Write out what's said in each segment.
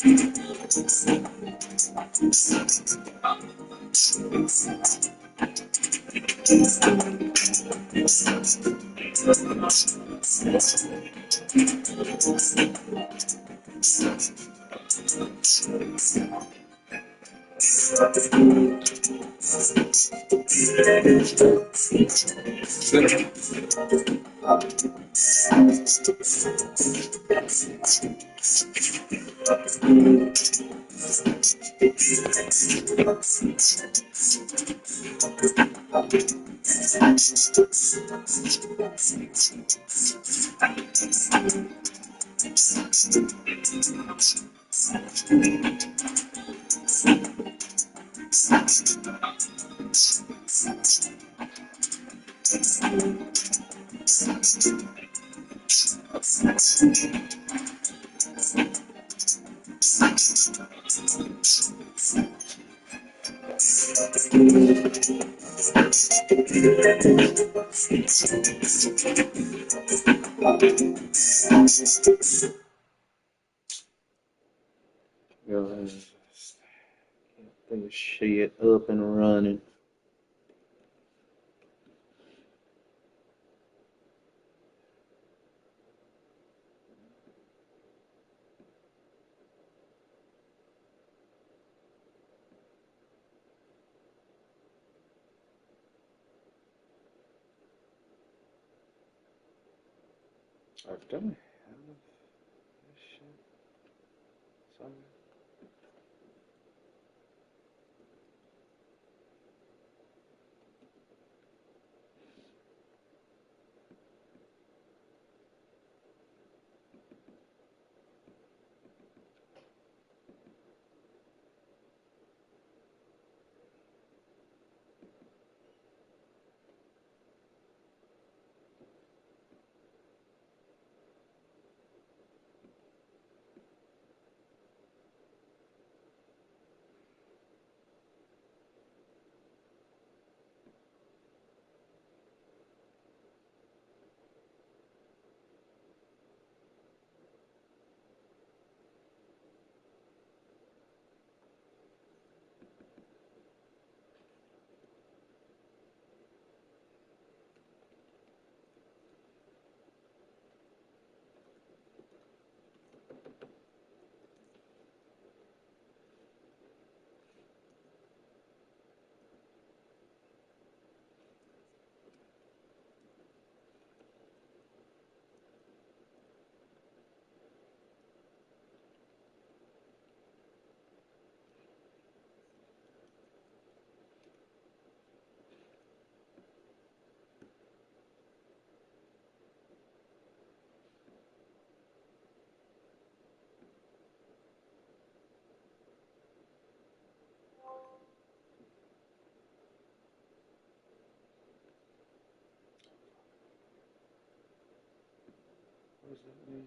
Go ahead. Get this shit up and running. I've done this shit. Sorry. What does that mean?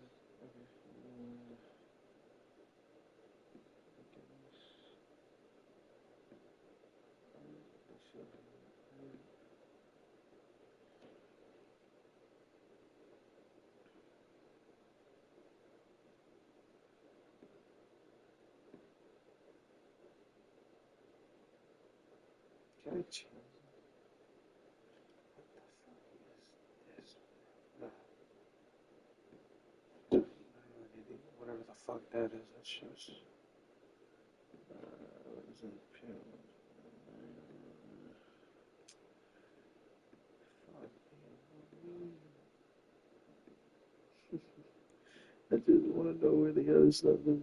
Can I change? Whatever the fuck that is, that's just. What is it? I just want to know where the other stuff is.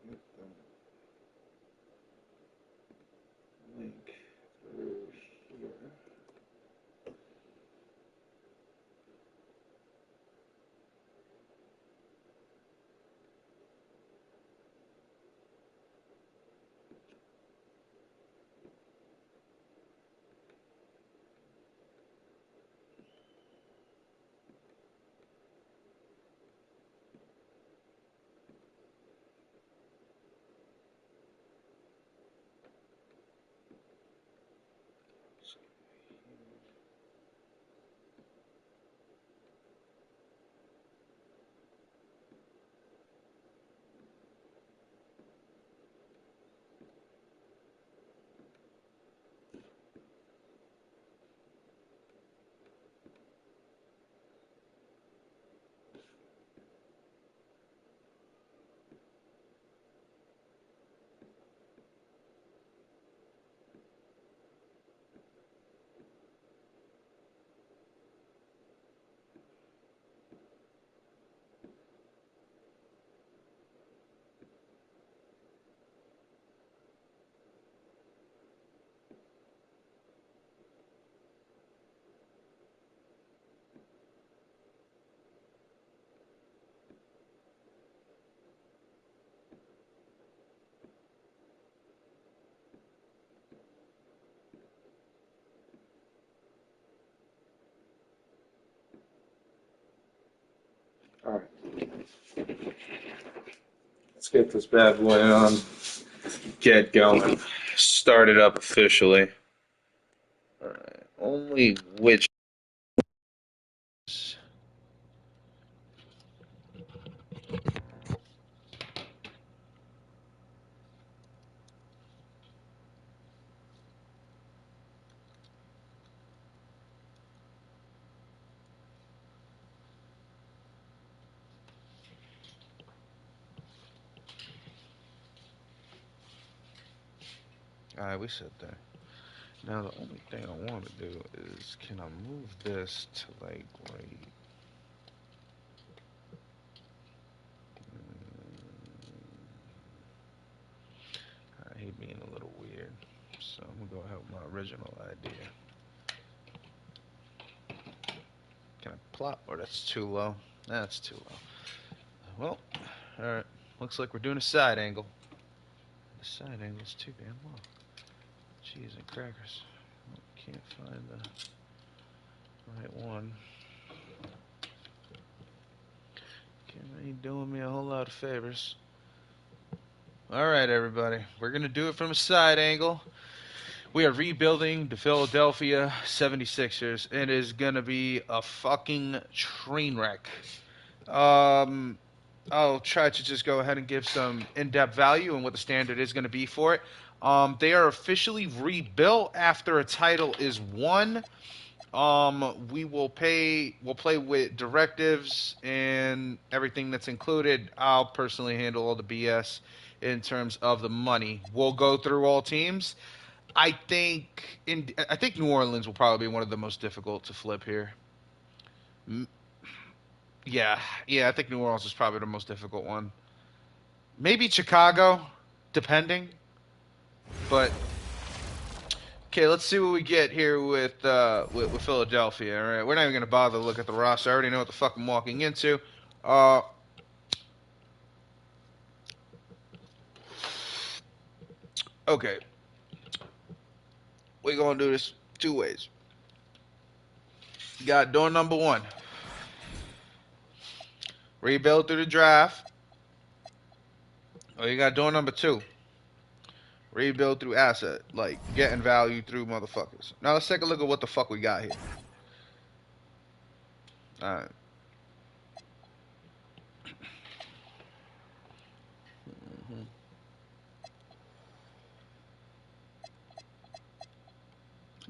Get the link through here. Alright. Let's get this bad boy on. Get going. Start it up officially. Alright. Only which. Alright, we sit there. Now the only thing I want to do is, can I move this to like right? I hate being a little weird, so I'm gonna go help my original idea. Can I plot? Or that's too low. That's too low. Well, all right. Looks like we're doing a side angle. The side angle's too damn low. Cheese and crackers. Can't find the right one. Ain't doing me a whole lot of favors. Alright, everybody. We're going to do it from a side angle. We are rebuilding the Philadelphia 76ers. It is going to be a fucking train wreck. I'll try to just go ahead and give some in-depth value and what the standard is going to be for it. They are officially rebuilt after a title is won. We'll play with directives and everything that's included. I'll personally handle all the BS in terms of the money. We'll go through all teams. I think New Orleans will probably be one of the most difficult to flip here. Yeah, I think New Orleans is probably the most difficult one. Maybe Chicago, depending. But okay, let's see what we get here with Philadelphia. All right, we're not even gonna bother to look at the roster. I already know what the fuck I'm walking into. Okay, we're gonna do this two ways. You got door number one. Rebuild through the draft. Or you got door number two. Rebuild through asset, like getting value through motherfuckers. Now let's take a look at what the fuck we got here. All right.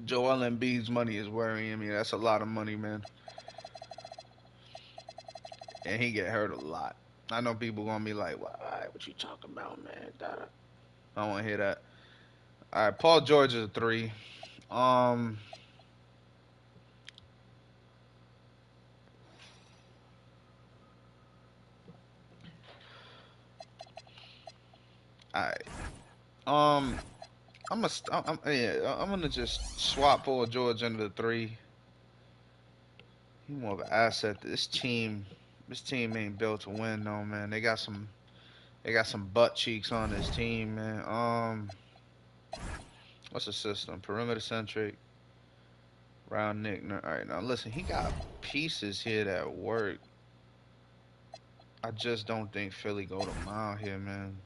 Joel Embiid's money is worrying me. That's a lot of money, man. And he get hurt a lot. I know people gonna be like, what you talking about, man? I don't wanna hear that. Alright, Paul George is a 3. Alright. I'm gonna just swap Paul George into the 3. He's more of an asset. This team ain't built to win, though, man. They got some butt cheeks on this team, man. What's the system? Perimeter centric. Round Nick. Alright, now listen, he got pieces here that work. I just don't think Philly go to mile here, man.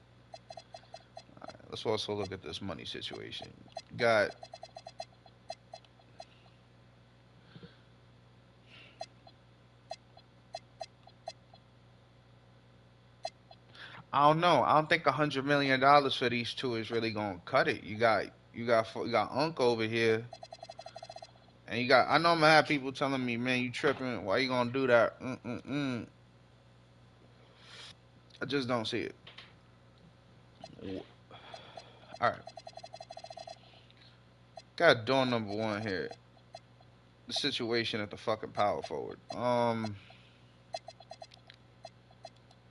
Alright, let's also look at this money situation. Got I don't know. I don't think $100 million for these two is really gonna cut it. You got Unc over here, and you got. I know I'm gonna have people telling me, "Man, you tripping? Why you gonna do that?" I just don't see it. All right, got door number one here. The situation at the fucking power forward.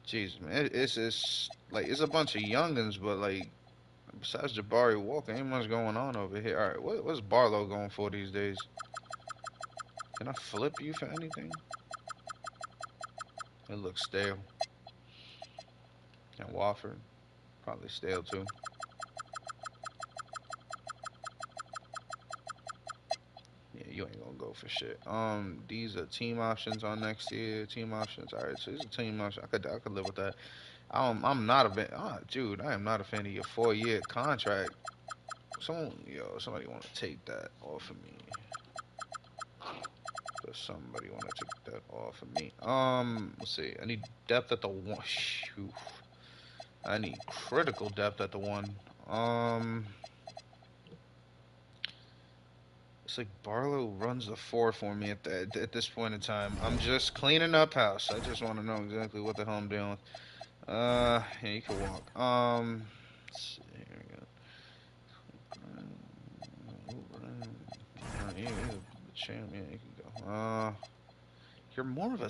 Jeez, man, it's like it's a bunch of youngins, but like besides Jabari Walker, ain't much going on over here. All right, what's Barlow going for these days? Can I flip you for anything? It looks stale. And Wofford, probably stale too. Yeah, you ain't gonna go for shit. These are team options on next year. Team options. All right, so these are team options. I could live with that. I'm not a fan. Dude, I am not a fan of your 4-year contract. Somebody want to take that off of me. Does somebody want to take that off of me? Let's see. I need depth at the one. Shoot. I need critical depth at the one. It's like Barlow runs the 4 for me at this point in time. I'm just cleaning up house. I just want to know exactly what the hell I'm dealing with. Yeah, you can walk. Let's see. Here we go. Yeah, champ. Yeah, you can go. You're more of a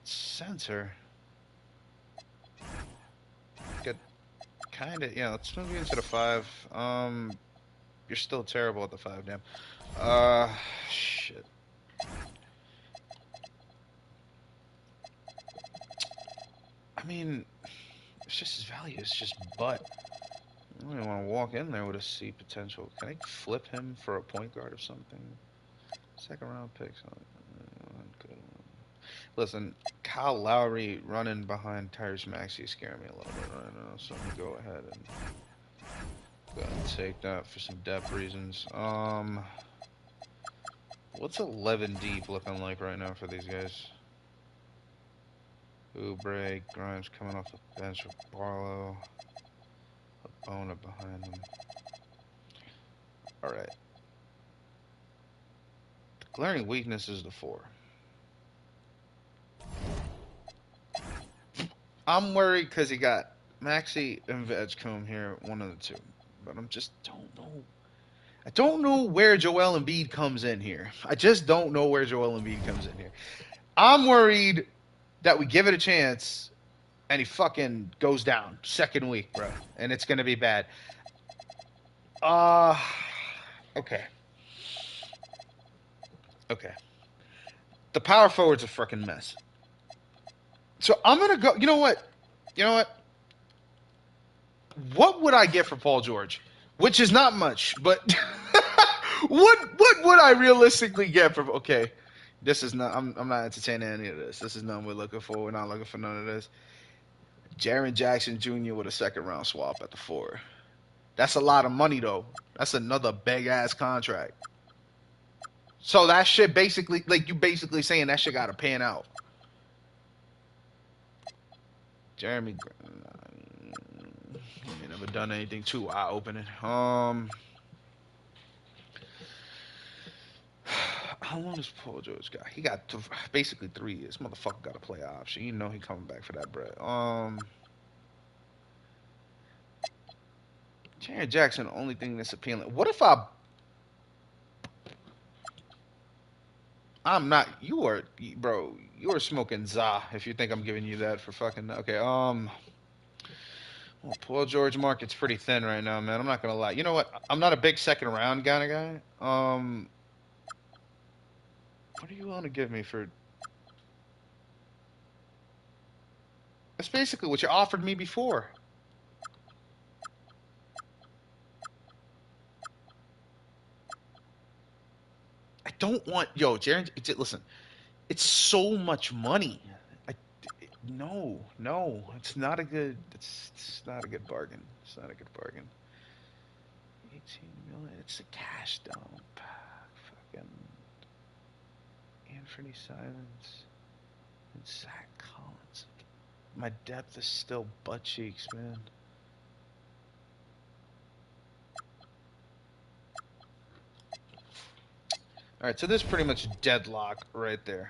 center. Get kind of. Yeah, let's move you into the 5. You're still terrible at the 5, damn. Shit. I mean, it's just his value. It's just butt. I don't even want to walk in there with a C potential. Can I flip him for a point guard or something? Second round picks. Good. Listen, Kyle Lowry running behind Tyrese Maxey is scaring me a little bit right now. So I'm gonna go ahead and take that for some depth reasons. What's 11 deep looking like right now for these guys? Oubre, Grimes coming off the bench with Barlow. Bona behind them. Alright. The glaring weakness is the 4. I'm worried because he got Maxey and Vegcombe here, one of the two. But I'm just don't know. I don't know where Joel Embiid comes in here. I just don't know where Joel Embiid comes in here. I'm worried that we give it a chance and he fucking goes down second week, bro. And it's going to be bad. Okay. Okay. The power forward's a freaking mess. So I'm going to go. You know what? What would I get for Paul George? Which is not much, but what would I realistically get for? Okay, this is not. I'm not entertaining any of this. This is none we're looking for. We're not looking for none of this. Jaren Jackson Jr. with a second round swap at the 4. That's a lot of money though. That's another big ass contract. So that shit basically, like you basically saying that shit got to pan out. Jeremy, he never done anything too eye opening. How long does Paul George got? He got basically 3 years. Motherfucker got a play option. You know he coming back for that bread. Jaren Jackson, the only thing that's appealing. What if I'm not. You are, bro. You are smoking za. If you think I'm giving you that for fucking. Okay. Well, Paul George market's pretty thin right now, man. I'm not gonna lie. You know what? I'm not a big second round kind of guy. What do you want to give me for? That's basically what you offered me before. I don't want. Yo, Jaren. Listen, it's so much money. No, it's not a good. It's not a good bargain. It's not a good bargain. 18 million. It's a cash dump. Fucking Anthony Simons and Zach Collins. My depth is still butt cheeks, man. All right, so this is pretty much deadlock right there.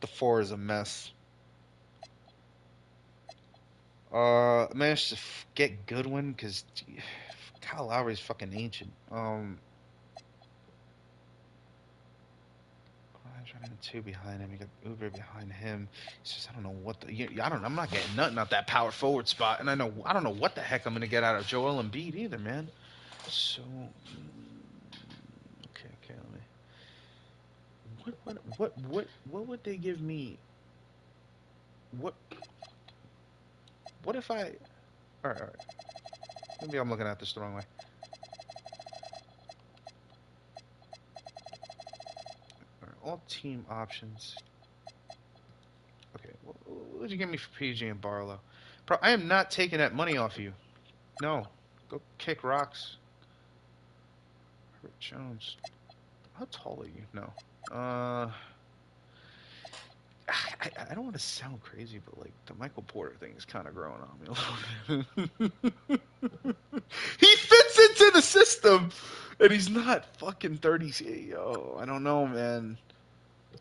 The 4 is a mess. Managed to get Goodwin because Kyle Lowry's fucking ancient. Running 2 behind him. You got Oubre behind him. It's just I don't know what I'm not getting nothing out that power forward spot, and I don't know what the heck I'm gonna get out of Joel Embiid either, man. So okay, let me. What would they give me? What if I? All right. Maybe I'm looking at this the wrong way. all team options. Okay, what would you give me for PG and Barlow? Bro, I am not taking that money off you. No. Go kick rocks. Herbert Jones. How tall are you? No. I don't want to sound crazy, but like the Michael Porter thing is kind of growing on me a little bit. He fits into the system, and he's not fucking 30. Yo, I don't know, man.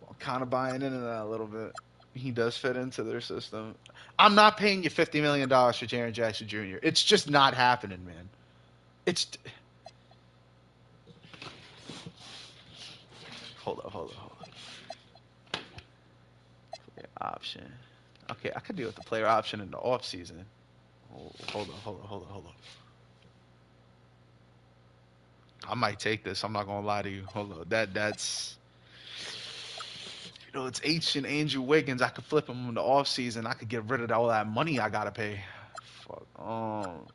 I'm kind of buying into that a little bit. He does fit into their system. I'm not paying you $50 million for Jaren Jackson Jr. It's just not happening, man. It's hold up. Player option. Okay, I could deal with the player option in the off season. Oh, hold up. I might take this. I'm not gonna lie to you. Hold on. That's it's H and Andrew Wiggins. I could flip him in the off season. I could get rid of all that money I gotta pay. Fuck. Bro.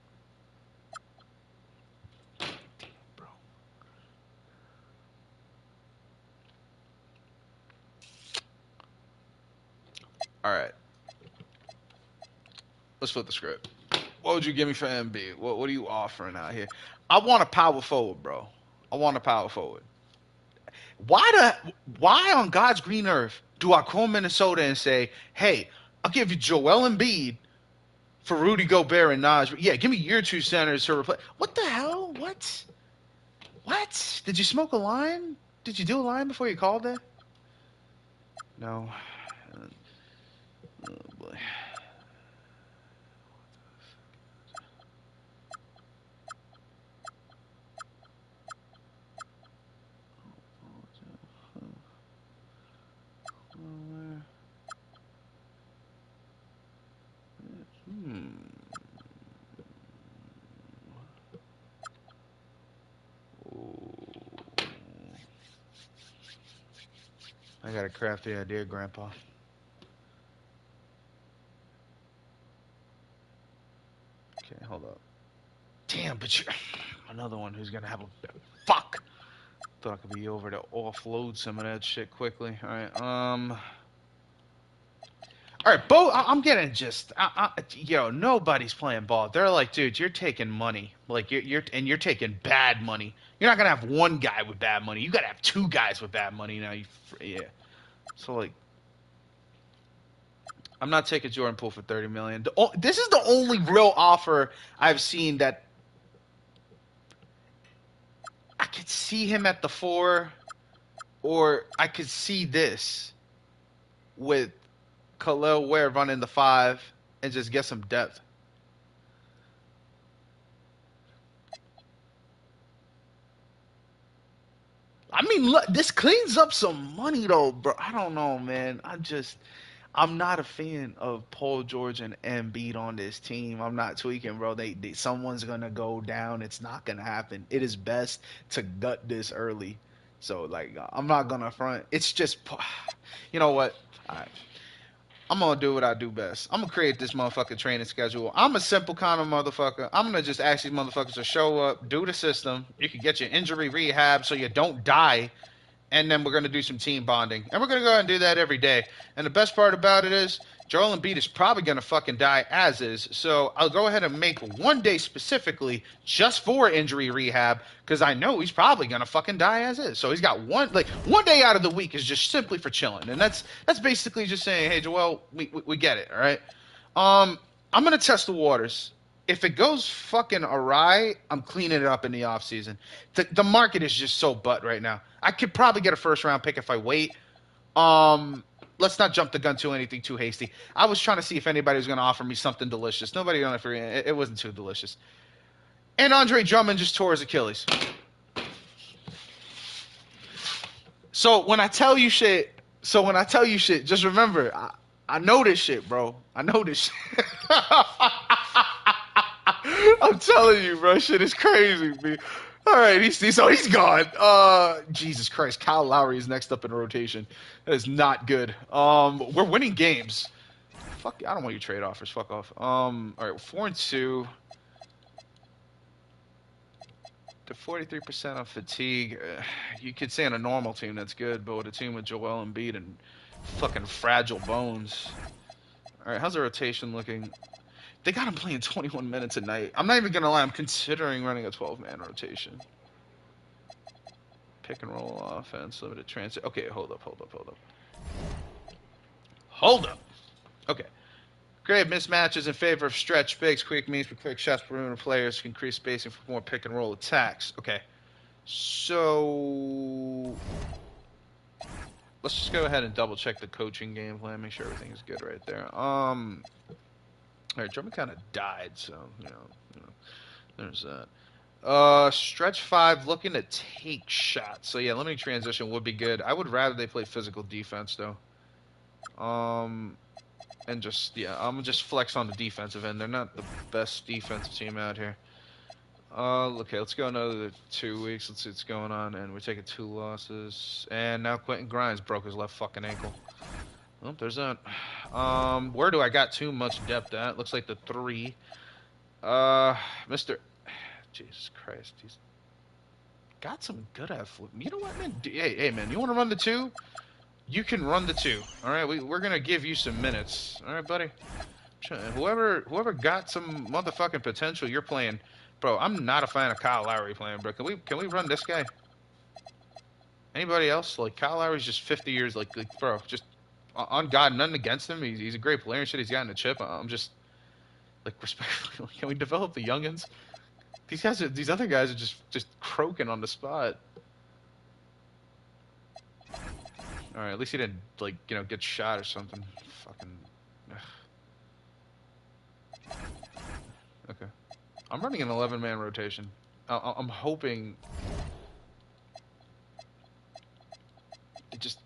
All right. Let's flip the script. What would you give me for MB? What are you offering out here? I want a power forward, bro. I want a power forward. Why on God's green earth do I call Minnesota and say, hey, I'll give you Joel Embiid for Rudy Gobert and Naj? Yeah, give me your two centers to replace. What the hell? What? What? Did you smoke a line? Did you do a line before you called that? No. Oh boy. I got a crafty idea, Grandpa. Okay, hold up. Damn, but you're another one who's gonna have a fuck. Thought I could be over to offload some of that shit quickly. All right, All right, Bo. I'm getting just, nobody's playing ball. They're like, dude, you're taking money, like you're taking bad money. You're not gonna have one guy with bad money. You gotta have two guys with bad money now. Yeah. So like, I'm not taking Jordan Poole for $30 million. This is the only real offer I've seen that I could see him at the 4, or I could see this with Khalil Ware running the 5 and just get some depth. I mean, look, this cleans up some money though, bro. I don't know, man. I'm not a fan of Paul George and Embiid on this team. I'm not tweaking, bro. Someone's gonna go down. It's not gonna happen. It is best to gut this early. So like, I'm not gonna front. It's just, you know what? All right. I'm gonna do what I do best. I'm gonna create this motherfucking training schedule. I'm a simple kind of motherfucker. I'm gonna just ask these motherfuckers to show up, do the system. You can get your injury rehab so you don't die, and then we're going to do some team bonding. And we're going to go ahead and do that every day. And the best part about it is Joel Embiid is probably going to fucking die as is. So I'll go ahead and make one day specifically just for injury rehab because I know he's probably going to fucking die as is. So he's got one day out of the week is just simply for chilling. And that's basically just saying, hey, Joel, we get it, all right? I'm going to test the waters. If it goes fucking awry, I'm cleaning it up in the offseason. The market is just so butt right now. I could probably get a first round pick if I wait. Let's not jump the gun to anything too hasty. I was trying to see if anybody was going to offer me something delicious. Nobody on it wasn't too delicious. And Andre Drummond just tore his Achilles. So when I tell you shit, just remember, I know this shit, bro. I know this shit. I'm telling you, bro. Shit is crazy, man. All right, he's gone. Jesus Christ, Kyle Lowry is next up in the rotation. That is not good. We're winning games. Fuck, I don't want your trade offers. Fuck off. All right, 4-2. to 43% on fatigue. You could say on a normal team that's good, but with a team with Joel Embiid and fucking fragile bones. All right, how's the rotation looking? They got him playing 21 minutes a night. I'm not even gonna lie. I'm considering running a 12-man rotation. Pick and roll offense, limited transit. Okay, hold up. Okay. Grave mismatches in favor of stretch bigs, quick means for quick shots, perimeter players can increase spacing for more pick and roll attacks. Okay. So let's just go ahead and double check the coaching game plan, make sure everything is good right there. All right, Drummond kind of died, so you know, there's that. Stretch 5 looking to take shots. So yeah, limiting transition would be good. I would rather they play physical defense though. And just I'm gonna just flex on the defensive end. They're not the best defensive team out here. Okay, let's go another 2 weeks. Let's see what's going on. And we're taking 2 losses. And now Quentin Grimes broke his left fucking ankle. Oh, there's that. Where do I got too much depth at? Looks like the 3. Mr. Jesus Christ, he's got some good athletes. You know what, man? Hey, man, you want to run the 2? You can run the 2. All right, we're gonna give you some minutes. All right, buddy. Whoever got some motherfucking potential, you're playing, bro. I'm not a fan of Kyle Lowry playing, bro. Can we run this guy? Anybody else? Like Kyle Lowry's just 50 years, like bro, just on God, nothing against him. He's a great player and shit. He's gotten a chip. I'm just like respectfully. Can we develop the youngins? These other guys are just croaking on the spot. All right, at least he didn't like get shot or something. Fucking. Ugh. Okay, I'm running an 11-man rotation. I'm hoping it just.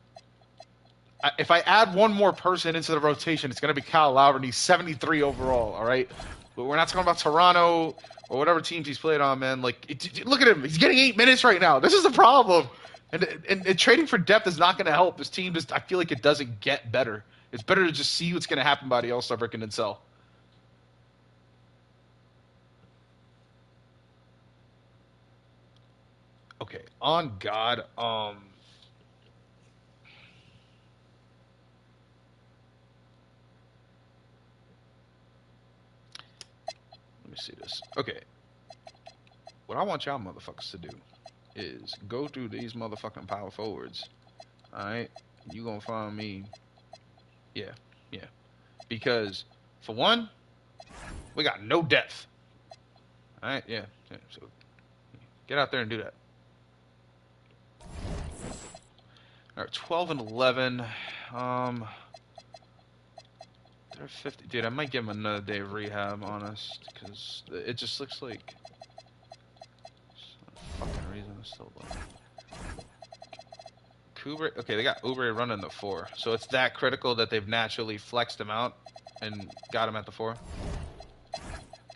If I add one more person into the rotation, it's gonna be Kyle Lowry, and he's 73 overall. All right, but we're not talking about Toronto or whatever teams he's played on, man. Like, look at him. He's getting 8 minutes right now. This is the problem. And trading for depth is not going to help. This team I feel like it doesn't get better. It's better to just see what's going to happen by the All-Star break and then sell. Okay, on God, let me see this. Okay, what I want y'all motherfuckers to do is go through these motherfucking power forwards. Alright? You gonna find me. Yeah. Because, for one, we got no depth. Alright? Yeah. So, get out there and do that. Alright, 12 and 11. They're 50. Dude, I might give him another day of rehab, honest. Because it just looks like. Fucking reason it's still like. Kubrick. Okay, they got Oubre running the 4, so it's that critical that they've naturally flexed him out and got him at the 4.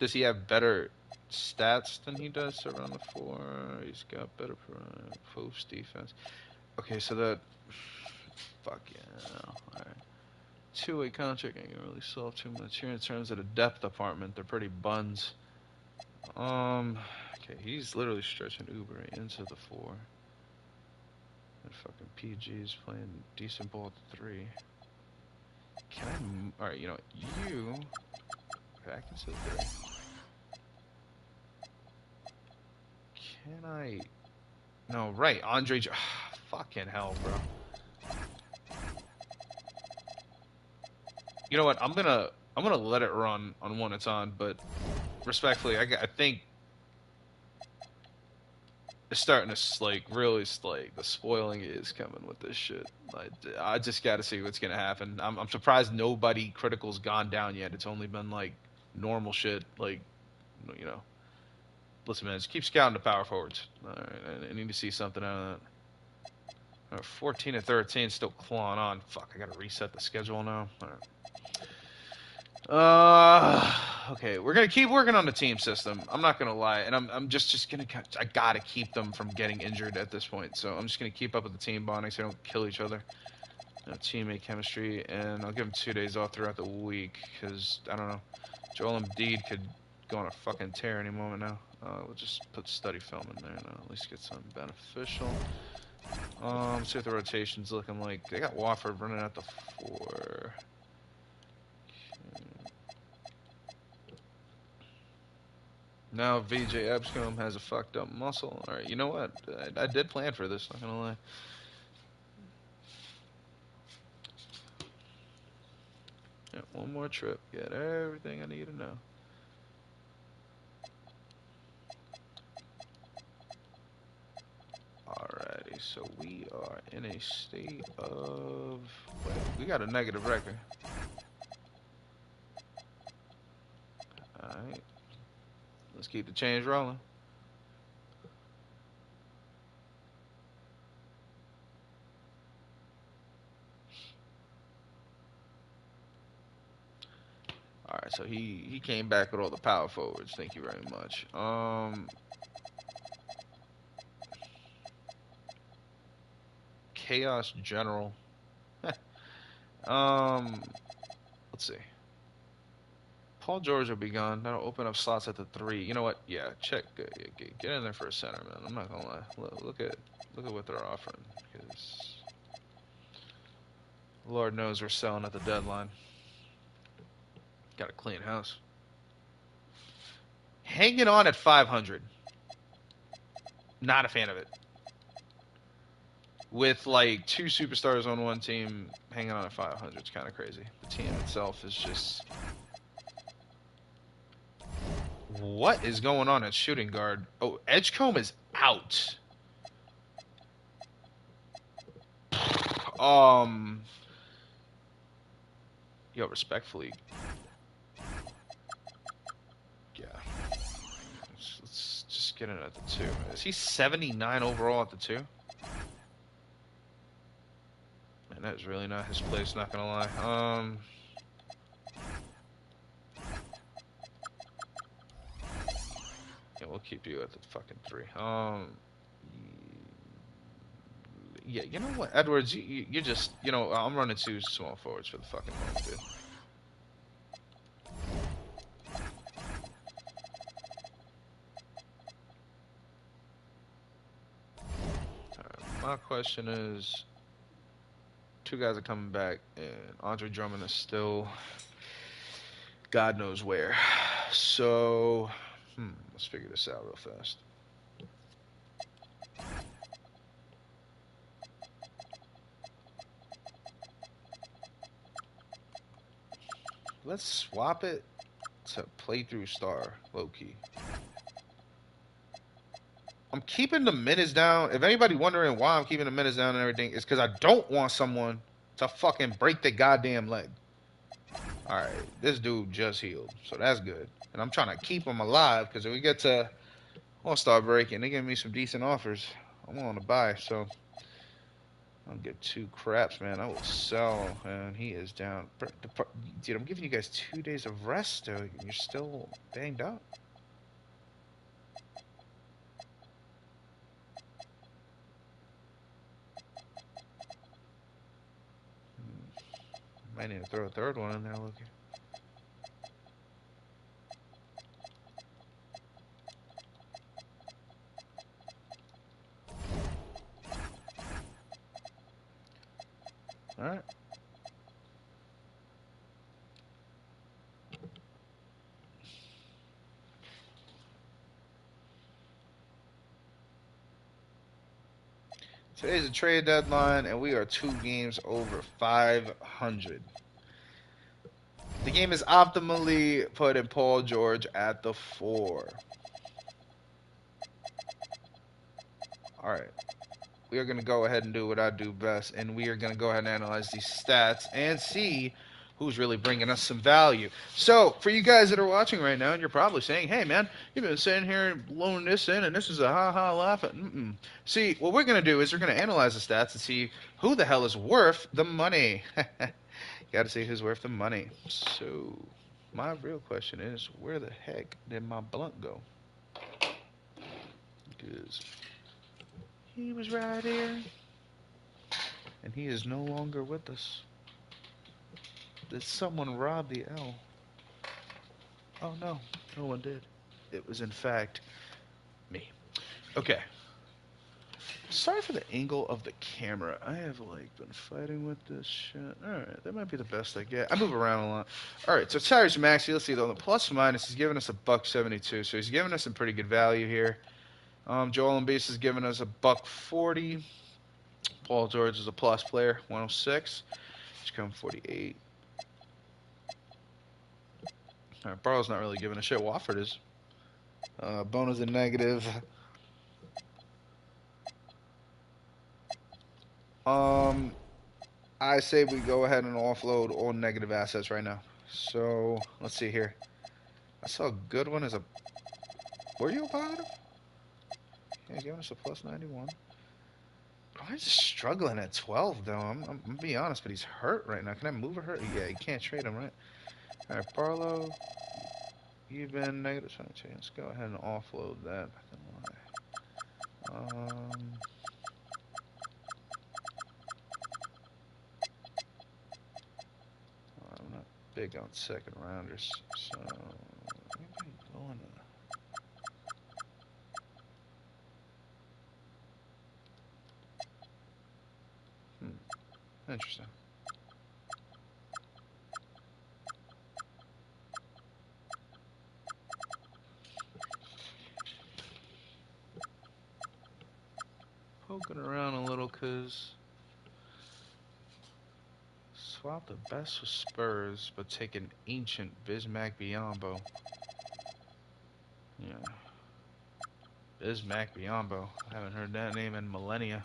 Does he have better stats than he does to run the 4? He's got better post defense. Okay, so that. Fuck yeah. Alright. 2-way contract ain't gonna really solve too much here in terms of the depth department. They're pretty buns. Okay, he's literally stretching Oubre into the 4. And fucking PG's playing decent ball at 3. Can I? Alright, you know, you. Okay, I can sit there. Can I? No, right. Andre. Fucking hell, bro. You know what? I'm gonna let it run on when it's on, but respectfully, I think it's starting to like really like the spoiling is coming with this shit. I just got to see what's gonna happen. I'm surprised nobody critical's gone down yet. It's only been like normal shit, like Listen, man, just keep scouting the power forwards. All right, I need to see something out of that. 14 and 13, still clawing on. Fuck, I gotta reset the schedule now. All right. Okay, we're gonna keep working on the team system. I'm not gonna lie, and I'm just gonna. I gotta keep them from getting injured at this point. So I'm just gonna keep up with the team bonding so they don't kill each other. Teammate chemistry, and I'll give them 2 days off throughout the week because I don't know. Joel Embiid could go on a fucking tear any moment now. We'll just put study film in there now. At least get something beneficial. See what the rotation's looking like. They got Wofford running at the 4. Now VJ Epscombe has a fucked up muscle. Alright, you know what? I did plan for this, not gonna lie. Yeah, one more trip. Get everything I need to know. Alrighty, so we are in a state of... Wait, we got a negative record. Alright. Let's keep the change rolling. Alright, so he came back with all the power forwards. Thank you very much. Chaos General. Let's see. Paul George will be gone. That'll open up slots at the 3. You know what? Yeah, check. Get in there for a center, man. I'm not gonna lie. Look at what they're offering. Because Lord knows we're selling at the deadline. Got a clean house. Hanging on at 500. Not a fan of it. With like 2 superstars on one team, hanging on at 500 is kind of crazy. The team itself is just... What is going on at shooting guard? Oh, Edgecombe is out. Yo, respectfully. Yeah. Let's just get in at the 2. Is he 79 overall at the 2? Man, that is really not his place, not gonna lie. Yeah, we'll keep you at the fucking 3. Yeah, you know what, Edwards, you just, you know, I'm running 2 small forwards for the fucking moment, dude. My question is, 2 guys are coming back, and Andre Drummond is still God knows where. So, let's figure this out real fast. Let's swap it to playthrough star, low-key. I'm keeping the minutes down. If anybody wondering why I'm keeping the minutes down and everything, it's because I don't want someone to fucking break the goddamn leg. Alright, this dude just healed, so that's good. And I'm trying to keep him alive, because if we get to All-Star break and they give me some decent offers, I'm willing to buy, so... I don't give 2 craps, man. I will sell, and he is down. Dude, I'm giving you guys 2 days of rest still, and you're still banged up. Might need to throw a 3rd one in there, looking. Alright. Today's a trade deadline, and we are 2 games over 500. The game is optimally put in Paul George at the 4. Alright. We are going to go ahead and do what I do best, and we are going to go ahead and analyze these stats and see who's really bringing us some value. So, for you guys that are watching right now, and you're probably saying, hey, man, you've been sitting here and blowing this in, and this is a ha-ha laugh. See, what we're going to do is we're going to analyze the stats and see who the hell is worth the money. Got to see who's worth the money. So, my real question is, where the heck did my blunt go? Because he was right here, and he is no longer with us. Did someone rob the L? Oh no, no one did. It was in fact me. Okay. Sorry for the angle of the camera. I have like been fighting with this shit. Alright, that might be the best I get. I move around a lot. Alright, so Tyrese Maxey, let's see though. The plus minus, he's giving us a buck 72, so he's giving us some pretty good value here. Joel Embiid is giving us a buck 40. Paul George is a plus player, 106. He's coming 48. Alright, Barlow's not really giving a shit. Wofford is. Bona's a negative. I say we go ahead and offload all negative assets right now. So, let's see here. I saw a good one as a... Were you a positive? Yeah, he's giving us a plus 91. I'm just struggling at 12, though. I'm gonna be honest, but he's hurt right now. Can I move or hurt? Yeah, you can't trade him, right? Alright, Barlow. You've been negative 22. Let's go ahead and offload that. I'm not big on second rounders, so anybody going to... Interesting. Poking around a little, cause swap the best with Spurs, but take an ancient Bismack Biyombo. Yeah. Bismack Biyombo. I haven't heard that name in millennia.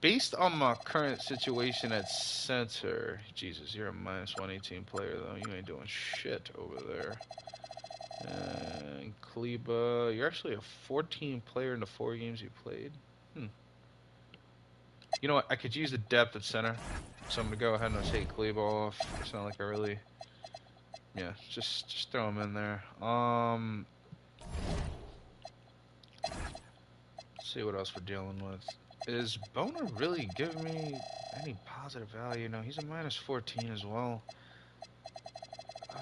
Based on my current situation at center, Jesus, you're a minus 118 player though. You ain't doing shit over there. And Kleba, you're actually a 14 player in the 4 games you played. You know what? I could use the depth at center, so I'm gonna go ahead and take Kleba off. It's not like I really. Yeah, just throw him in there. Let's see what else we're dealing with. Is Boner really giving me any positive value? No, he's a minus 14 as well. I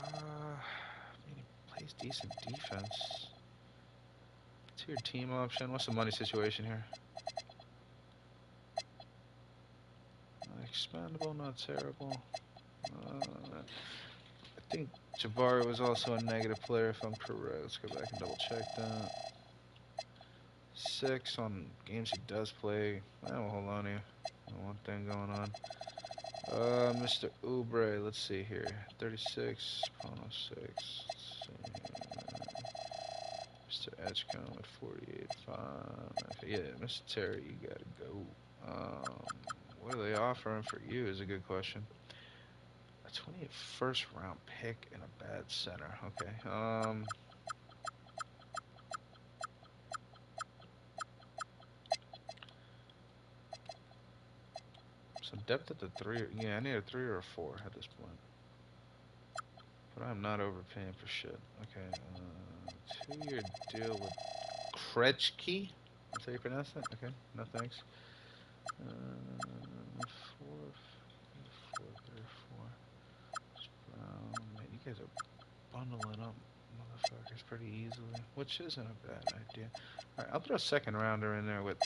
mean, he plays decent defense. What's your team option? What's the money situation here? Expandable, not terrible. I think Jabari was also a negative player, if I'm correct. Let's go back and double check that. 6 on games he does play. Well, hold on here. One thing going on. Mr. Oubre, let's see here. 36, Pono 6. Mr. Edgecombe at 48, 5. Okay, yeah, Mr. Terry, you gotta go. What are they offering for you is a good question. A 28 first round pick and a bad center. Okay. Some depth at the 3. Yeah, I need a 3 or a 4 at this point. But I'm not overpaying for shit. Okay. 2-year deal with Krejci. That's how you pronounce that? Okay. No thanks. 4, 34. Man, you guys are bundling up motherfuckers pretty easily, which isn't a bad idea. Alright, I'll throw a second rounder in there with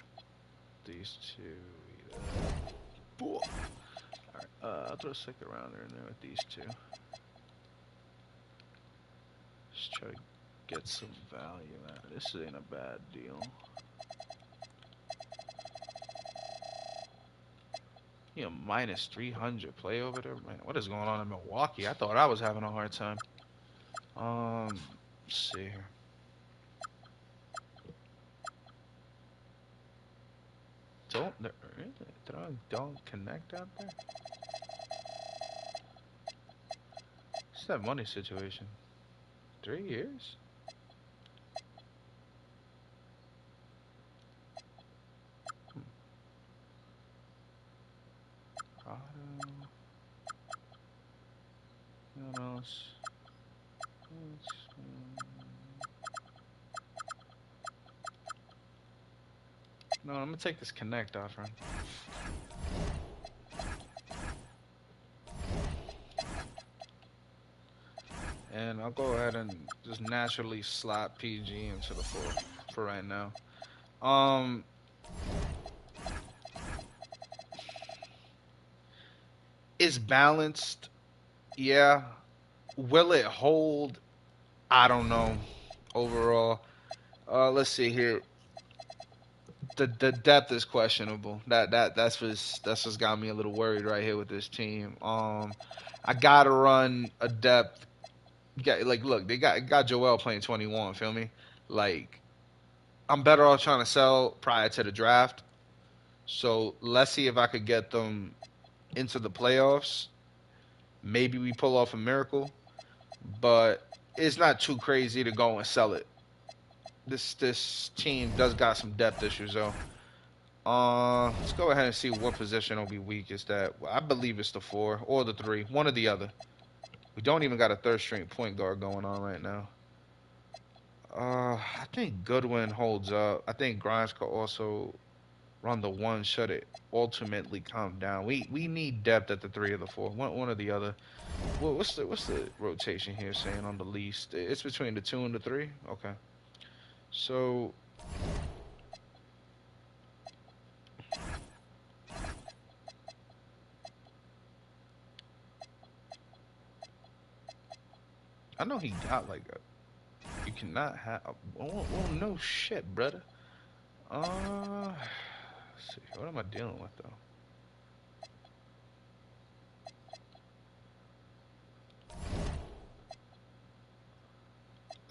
these two. Alright, I'll throw a second rounder in there with these two. Just try to get some value out of this. Ain't a bad deal. You know, minus 300 play over there. Man, what is going on in Milwaukee? I thought I was having a hard time. Let's see here. Don't connect out there? What's that money situation? 3 years? What else? No, I'm gonna take this connect offer. and I'll go ahead and just naturally slot PG into the 4 for right now. Um, it's balanced, yeah. Will it hold? I don't know. Overall, let's see here. The depth is questionable. That's what's got me a little worried right here with this team. I gotta run a depth. Like, look, they got Joel playing 21. Feel me? Like, I'm better off trying to sell prior to the draft. So let's see if I could get them into the playoffs. Maybe we pull off a miracle, but it's not too crazy to go and sell it. This team does got some depth issues though. Let's go ahead and see what position will be weakest at. I believe it's the 4 or the 3, one or the other. We don't even got a third string point guard going on right now. I think Goodwin holds up. I think Grimes could also run the 1. Should it ultimately come down? We need depth at the 3 or the 4, one or the other. What's the rotation here saying on the least? It's between the 2 and the 3. Okay, so I know he got like a. You cannot have. Oh, no shit, brother. Let's see. What am I dealing with though?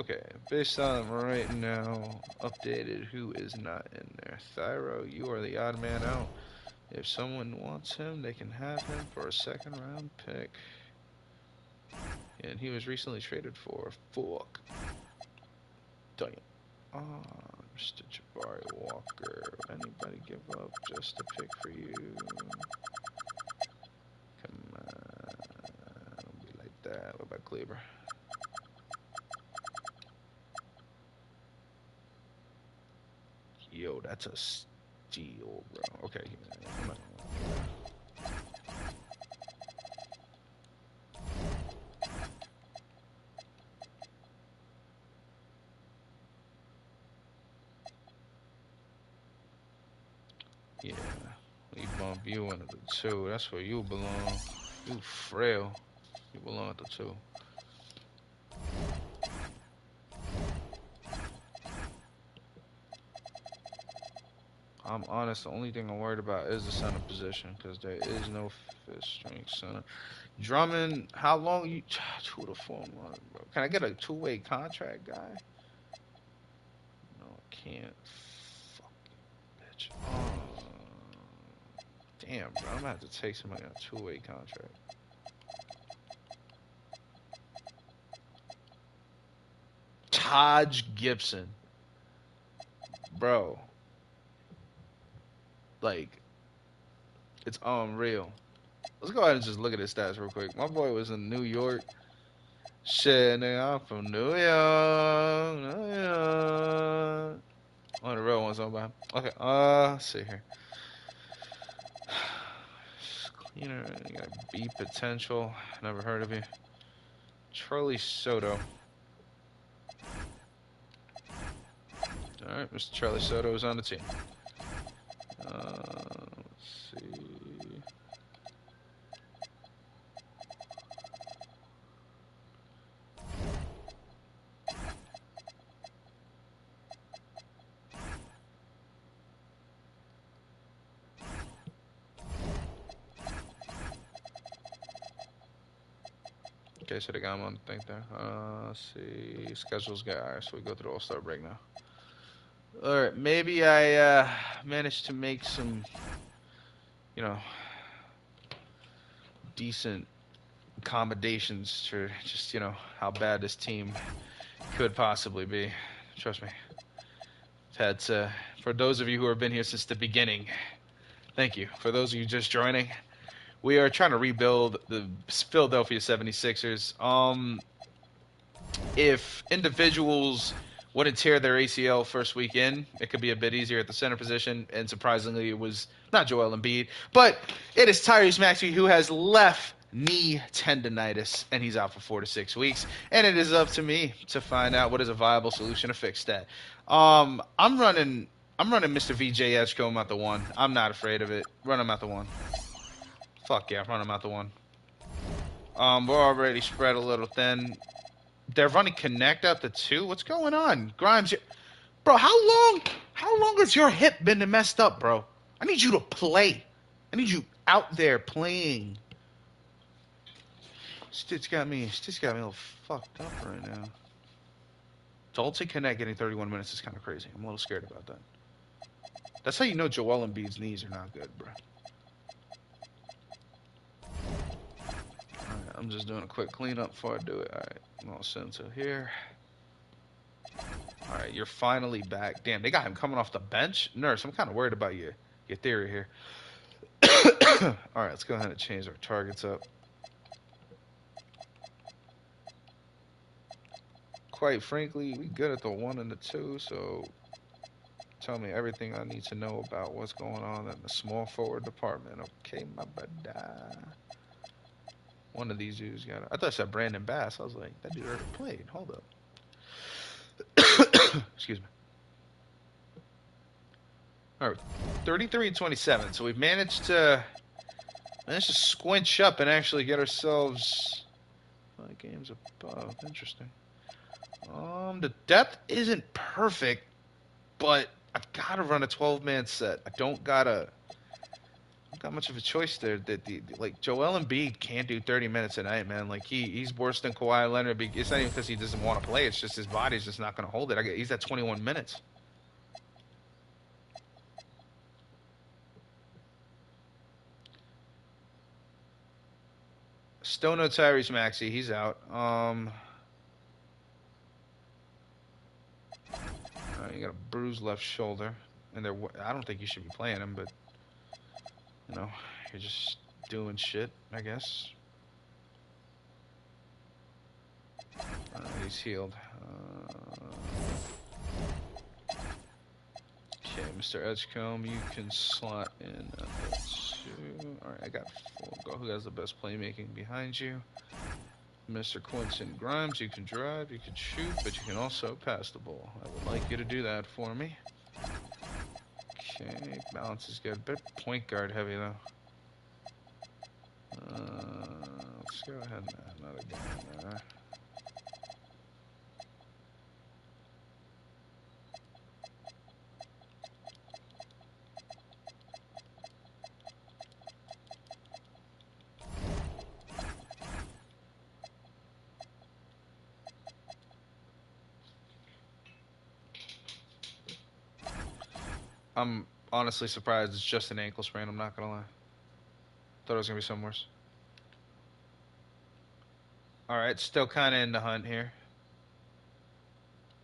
Okay, based on right now, updated. Who is not in there? Thyro, you are the odd man out. If someone wants him, they can have him for a second round pick. And he was recently traded for fuck. Damn. Mr. Jabari Walker. Anybody give up just a pick for you? Come on. Don't be like that. What about Kleber? Yo, that's a steal, bro. Okay. Yeah, we bump you into the 2. That's where you belong. You frail. You belong at the 2. I'm honest, the only thing I'm worried about is the center position because there is no fifth string center. Drummond, how long you 2 to 4 months, bro? Can I get a 2-way contract, guy? No, I can't. Fucking bitch. Damn, bro, I'm gonna have to take somebody on a 2-way contract. Taj Gibson, bro. Like, it's unreal. Let's go ahead and just look at his stats real quick. My boy was in New York. Shit, nigga, I'm from New York. New York. One of the real ones on by. Okay, let's see here. Cleaner, you got B potential. Never heard of you. Charlie Soto. Alright, Mr. Charlie Soto is on the team. Let's see. Okay, so they got him on the thing there. Let's see. Schedules guy. Alright, so we go through the All-Star break now. Alright, maybe I managed to make some, you know, decent accommodations to just, you know, how bad this team could possibly be. Trust me. I've had to, for those of you who have been here since the beginning, thank you. For those of you just joining, we are trying to rebuild the Philadelphia 76ers. If individuals wouldn't tear their ACL first week in, it could be a bit easier at the center position. And surprisingly, it was not Joel Embiid, but it is Tyrese Maxey who has left knee tendonitis, and he's out for 4 to 6 weeks. And it is up to me to find out what is a viable solution to fix that. I'm running Mr. VJ Edgecombe out the one. I'm not afraid of it. Run him out the one. Fuck yeah, run him out the one. We're already spread a little thin. They're running connect out the two. What's going on, Grimes? Bro, how long has your hip been messed up, bro? I need you to play. I need you out there playing. Stitch got me a little fucked up right now. Dalton Connect getting 31 minutes is kind of crazy. I'm a little scared about that. That's how you know Joel Embiid's knees are not good, bro. Alright, I'm just doing a quick cleanup before I do it. Alright, I'm all set until here. Alright, you're finally back. Damn, they got him coming off the bench? Nurse, I'm kind of worried about your theory here. Alright, let's go ahead and change our targets up. Quite frankly, we good at the 1 and the 2, so tell me everything I need to know about what's going on in the small forward department. Okay, my bad. One of these dudes got. I thought I said Brandon Bass. I was like, that dude already played. Hold up. Excuse me. All right, 33 and 27. So we've managed to squinch up and actually get ourselves 5 games above. Interesting. The depth isn't perfect, but I've got to run a 12-man set. I don't got much of a choice there. Like Joel Embiid can't do 30 minutes a night, man. Like he's worse than Kawhi Leonard. It's not even because he doesn't want to play. It's just his body's just not going to hold it. He's at 21 minutes. Still no Tyrese Maxey. He's out. You got a bruised left shoulder, and I don't think you should be playing him, but you know, you're just doing shit, I guess. He's healed. Okay, Mr. Edgecombe, you can slot in 2. Alright, I got 4. Who has the best playmaking behind you? Mr. Quentin Grimes, you can drive, you can shoot, but you can also pass the ball. I would like you to do that for me. Okay, balance is good. Bit point guard heavy, though. Let's go ahead and add another guy in there. I'm honestly surprised it's just an ankle sprain, I'm not gonna lie. Thought it was gonna be something worse. Alright, still kinda in the hunt here.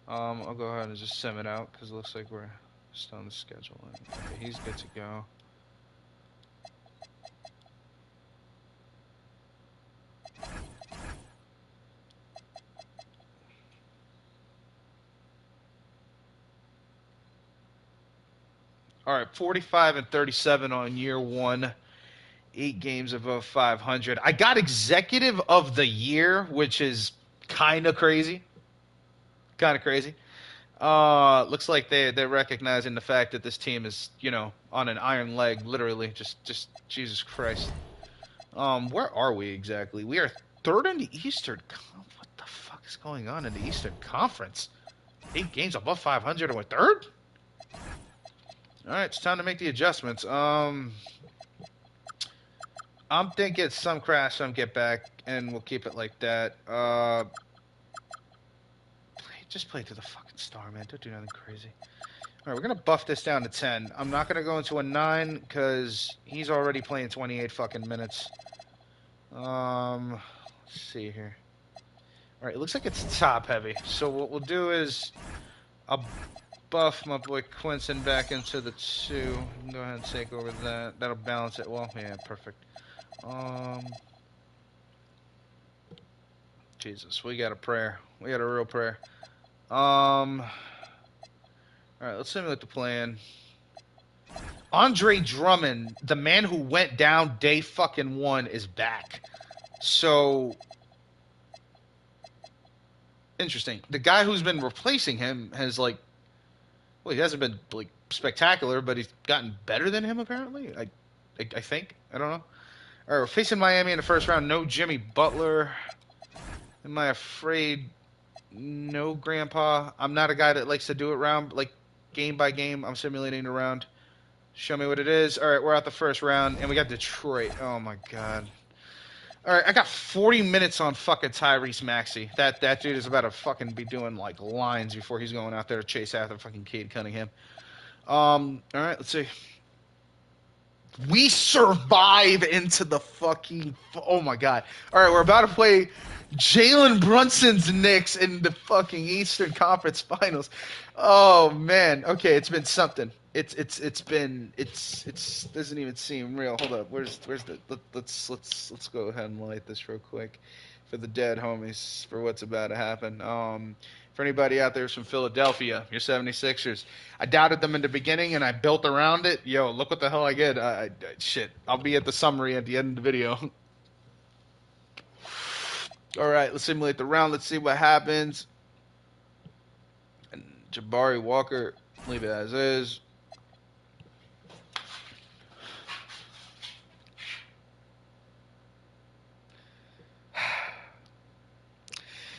I'll go ahead and just sim it out because it looks like we're still on the schedule. Okay, he's good to go. All right, 45 and 37 on year 1. 8 games above 500. I got executive of the year, which is kind of crazy. Looks like they're recognizing the fact that this team is, on an iron leg, literally. Just Jesus Christ. Where are we exactly? We are 3rd in the Eastern. What the fuck is going on in the Eastern Conference? 8 games above 500 and we're 3rd? All right, it's time to make the adjustments. I'm thinking some crash, some get back, and we'll keep it like that. Just play to the fucking star, man. Don't do nothing crazy. All right, we're going to buff this down to 10. I'm not going to go into a 9 because he's already playing 28 fucking minutes. Let's see here. All right, it looks like it's top heavy. So what we'll do is I'll buff my boy Quinson back into the 2. Go ahead and take over that. That'll balance it. Well, yeah, perfect. Jesus, we got a prayer. We got a real prayer. All right, let's simulate the plan. Andre Drummond, the man who went down day fucking 1, is back. So interesting. The guy who's been replacing him has like, well, he hasn't been like spectacular, but he's gotten better than him apparently. I think. I don't know. All right, we're facing Miami in the first round. No Jimmy Butler. Am I afraid? No, Grandpa. I'm not a guy that likes to do it round like game by game. I'm simulating a round. Show me what it is. All right, we're out the first round, and we got Detroit. Oh my god. All right, I got 40 minutes on fucking Tyrese Maxey. That dude is about to fucking be doing like lines before he's going out there to chase after fucking Cade Cunningham. All right, let's see. We survive into the fucking. Oh my god. All right, we're about to play Jalen Brunson's Knicks in the fucking Eastern Conference Finals. Oh man. Okay, it's been something. It's doesn't even seem real. Hold up. Where's the let's go ahead and light this real quick for the dead homies for what's about to happen. For anybody out there who's from Philadelphia, your 76ers. I doubted them in the beginning and I built around it. Yo, look what the hell I get. Shit. I'll be at the summary at the end of the video. All right, let's simulate the round. Let's see what happens. And Jabari Walker, leave it as is.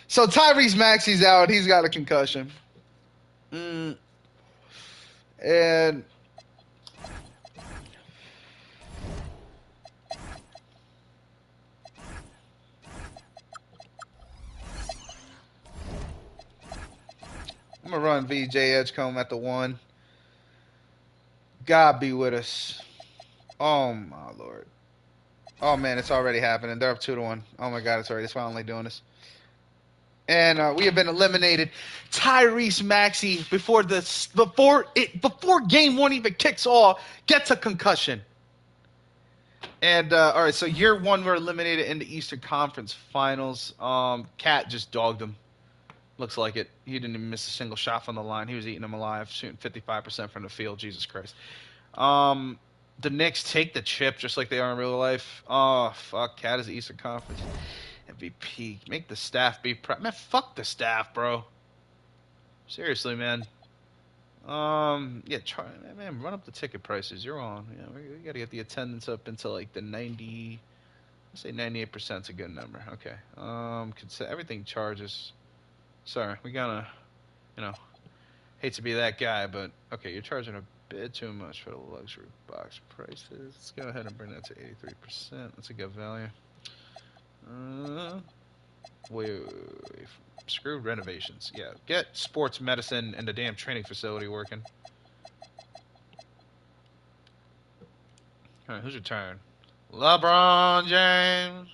So Tyrese Maxey's out. He's got a concussion. And I'm going to run VJ Edgecombe at the 1. God be with us. Oh, my Lord. Oh, man, it's already happening. They're up 2-1. Oh, my God, it's finally doing this. And we have been eliminated. Tyrese Maxey before game 1 even kicks off gets a concussion. And all right, so year 1 we're eliminated in the Eastern Conference Finals. Cat just dogged him. Looks like it. He didn't even miss a single shot from the line. He was eating them alive, shooting 55% from the field. Jesus Christ. The Knicks take the chip just like they are in real life. Oh fuck, Cat is the Eastern Conference MVP. Make the staff be proud. Man, fuck the staff, bro. Seriously, man. Yeah, man, run up the ticket prices. You're on. Yeah, we gotta get the attendance up into like the 90. Let's say 98% is a good number. Okay. Everything charges. Sorry, we gotta, hate to be that guy, but okay, you're charging a bit too much for the luxury box prices. Let's go ahead and bring that to 83%. That's a good value. Wait. Screw renovations. Yeah, get sports medicine and the damn training facility working. All right, who's your turn? LeBron James.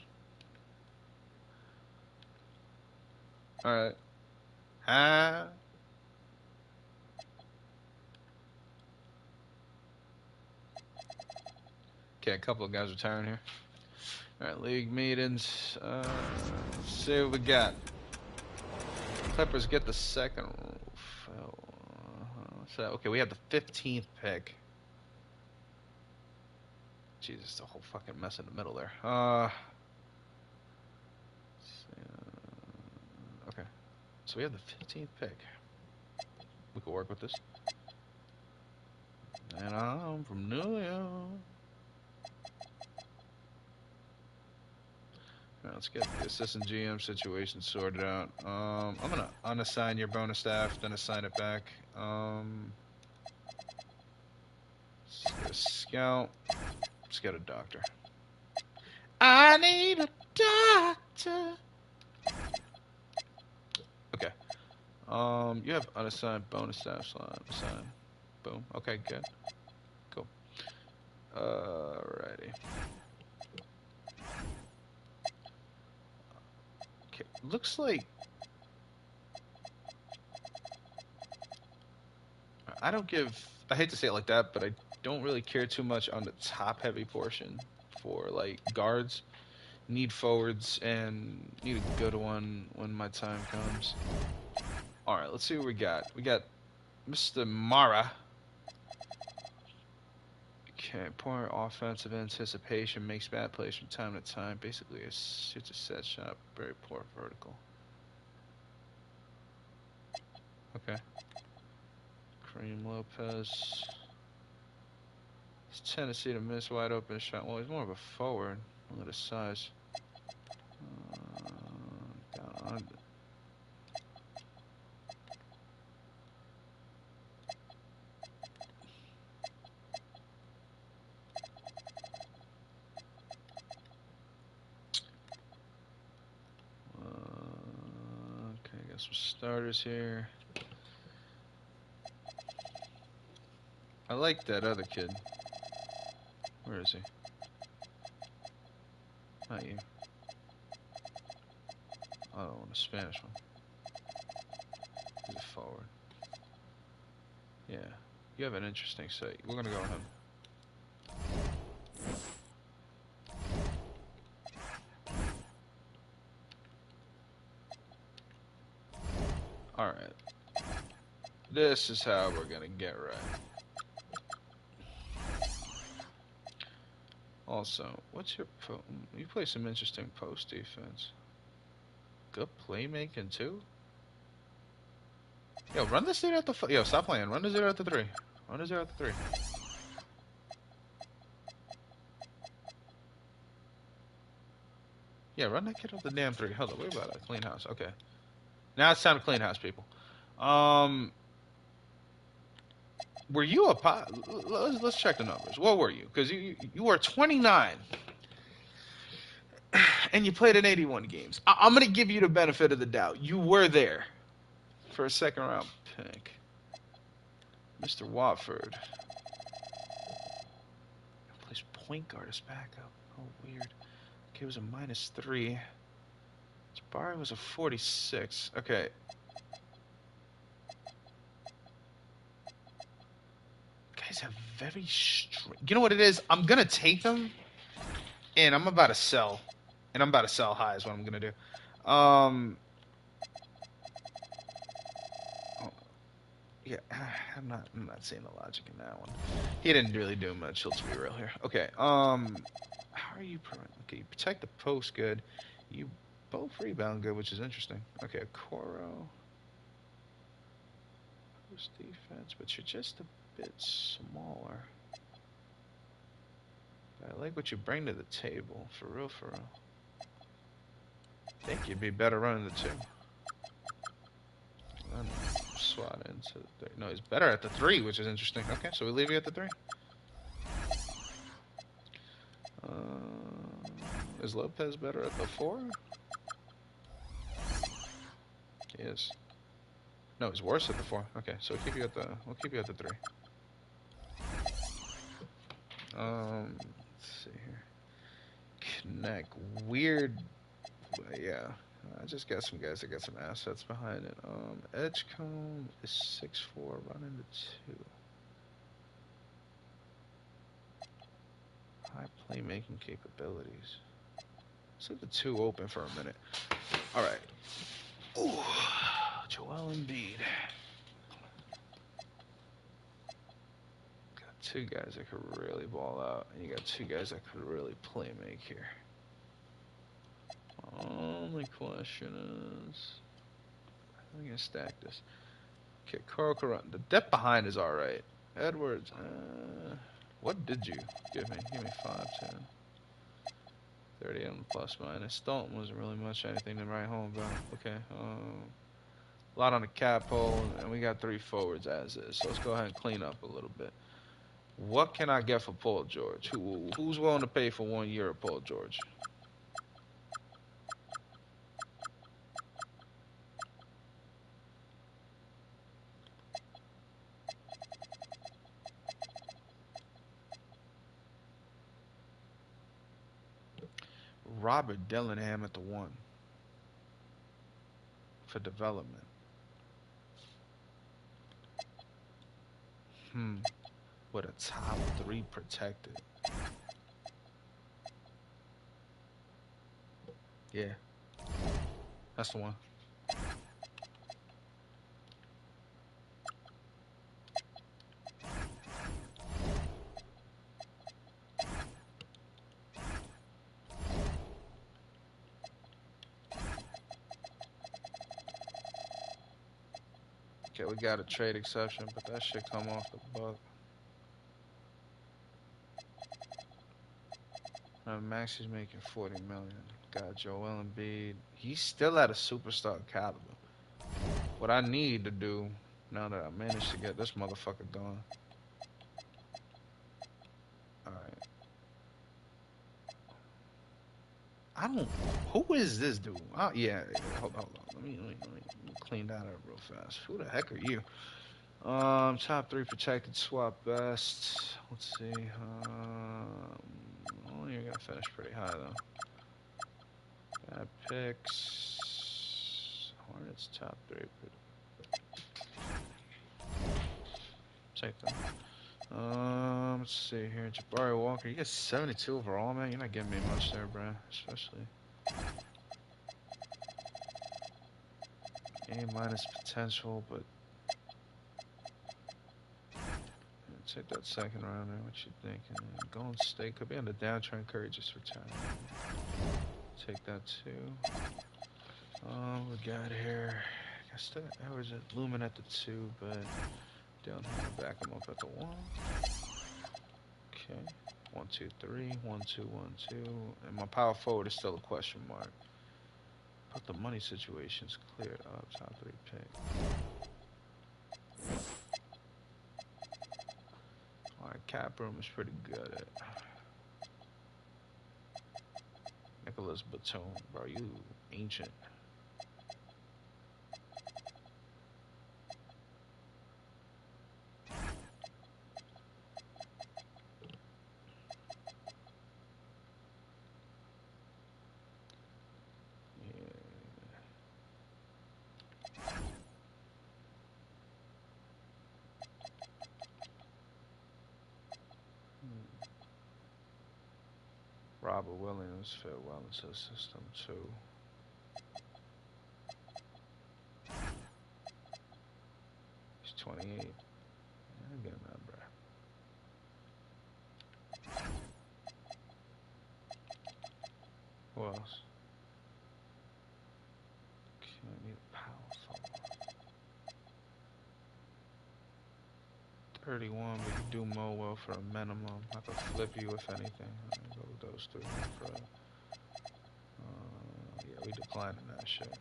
All right. Okay, a couple of guys retiring here. All right, league meetings. Let's see what we got. Clippers get the second. So okay, we have the 15th pick. Jesus, the whole fucking mess in the middle there. Okay, so we have the 15th pick. We could work with this. And I'm from New York. Right, let's get the assistant GM situation sorted out. I'm gonna unassign your bonus staff, then assign it back. Let's get a scout. Let's get a doctor. I need a doctor. Okay. You have unassigned bonus staff slot. Assign. Boom. Okay, good. Cool. Alrighty. Okay, looks like I hate to say it like that, but I don't really care too much on the top heavy portion for like guards. Need forwards and need a good one when my time comes. Alright, let's see what we got. We got Mr. Mara. Okay, poor offensive anticipation makes bad plays from time to time. Basically, shoots a set shot, very poor vertical. Okay. Kareem Lopez. It's Tennessee to miss wide open shot. Well, he's more of a forward. Look at his size. Down under. Okay, got some starters here. I like that other kid. Where is he? Not you. Oh, the Spanish one. He's a forward. Yeah. You have an interesting set. We're gonna go with him. Alright. This is how we're gonna get right. Also, what's your you play some interesting post defense. Good playmaking too. Yo, run this dude at the yo, stop playing. Run this dude at the 3. Run this dude at the 3. Yeah, run that kid up the damn 3. Hold on, worry about it. Clean house. Okay. Now it's time to clean house, people. Were you a let's check the numbers. What were you? Because you were 29 and you played in 81 games. I'm gonna give you the benefit of the doubt. You were there for a second round pick, Mr. Watford. Plays point guard as backup. Oh, weird. Okay, it was a -3. Jabari was a 46. Okay. Guys have very you know what it is? I'm gonna take them, and I'm about to sell, and I'm about to sell high is what I'm gonna do. Yeah, I'm not seeing the logic in that one. He didn't really do much. Let's be real here. Okay. How are you? Okay, you protect the post good. You both rebound good, which is interesting. Okay, Coro. Post defense, but you're just a bit smaller. I like what you bring to the table, for real, for real. I think you'd be better running the 2. Then swat into the 3. No, he's better at the 3, which is interesting. Okay, so we leave you at the 3. Is Lopez better at the 4? He is. No, he's worse at the 4. Okay, so we'll keep you at the 3. Let's see here. Connect. Weird. Yeah. I just got some guys that got some assets behind it. Edgecombe is 6'4", running the 2. High playmaking capabilities. Let's leave the 2 open for a minute. All right. Ooh, Joel Embiid. Got 2 guys that could really ball out, and you got 2 guys that could really play make here. Only question is, I'm gonna stack this. Okay, Carl Caron. The depth behind is all right. Edwards. What did you give me? Give me 5, 10, 30 on the plus minus. Dalton wasn't really much anything to write home about. Okay. A lot on the cap hole, and we got 3 forwards as is. So let's go ahead and clean up a little bit. What can I get for Paul George? Who's willing to pay for 1 year of Paul George? Robert Dillingham at the 1 for development. With a top 3 protected. Yeah. That's the one. Okay, we got a trade exception, but that shit come off the buck. Max is making 40 million. Got Joel Embiid. He's still at a superstar caliber. What I need to do now that I managed to get this motherfucker going. All right. I don't. Who is this dude? Oh yeah. Hold on. Let me clean that up real fast. Who the heck are you? Top three protected swap best. Let's see. Oh, you're gonna finish pretty high though. Got picks. Hornets top three. Take that. Let's see here. Jabari Walker. You get 72 overall, man. You're not giving me much there, bro. Especially A minus potential, but take that second round there. What you thinking? Golden State could be on the downtrend. Curry just retired. Take that too. We got here. I still average it looming at the 2, but down here back him up at the 1. Okay. 1, 2, 3. 1, 2, 1, 2. And my power forward is still a question mark. But the money situation's cleared up. Top 3 pick. Alright, cap room is pretty good at Nicholas Batum. Bro, you ancient. Robert Williams fit well into the system too. He's 28. I'm getting that, bro. Who else? Okay, I need a power forward. 31, we can do more well for a minimum. I could flip you if anything. Go with those 3 for yeah, we declining that shit.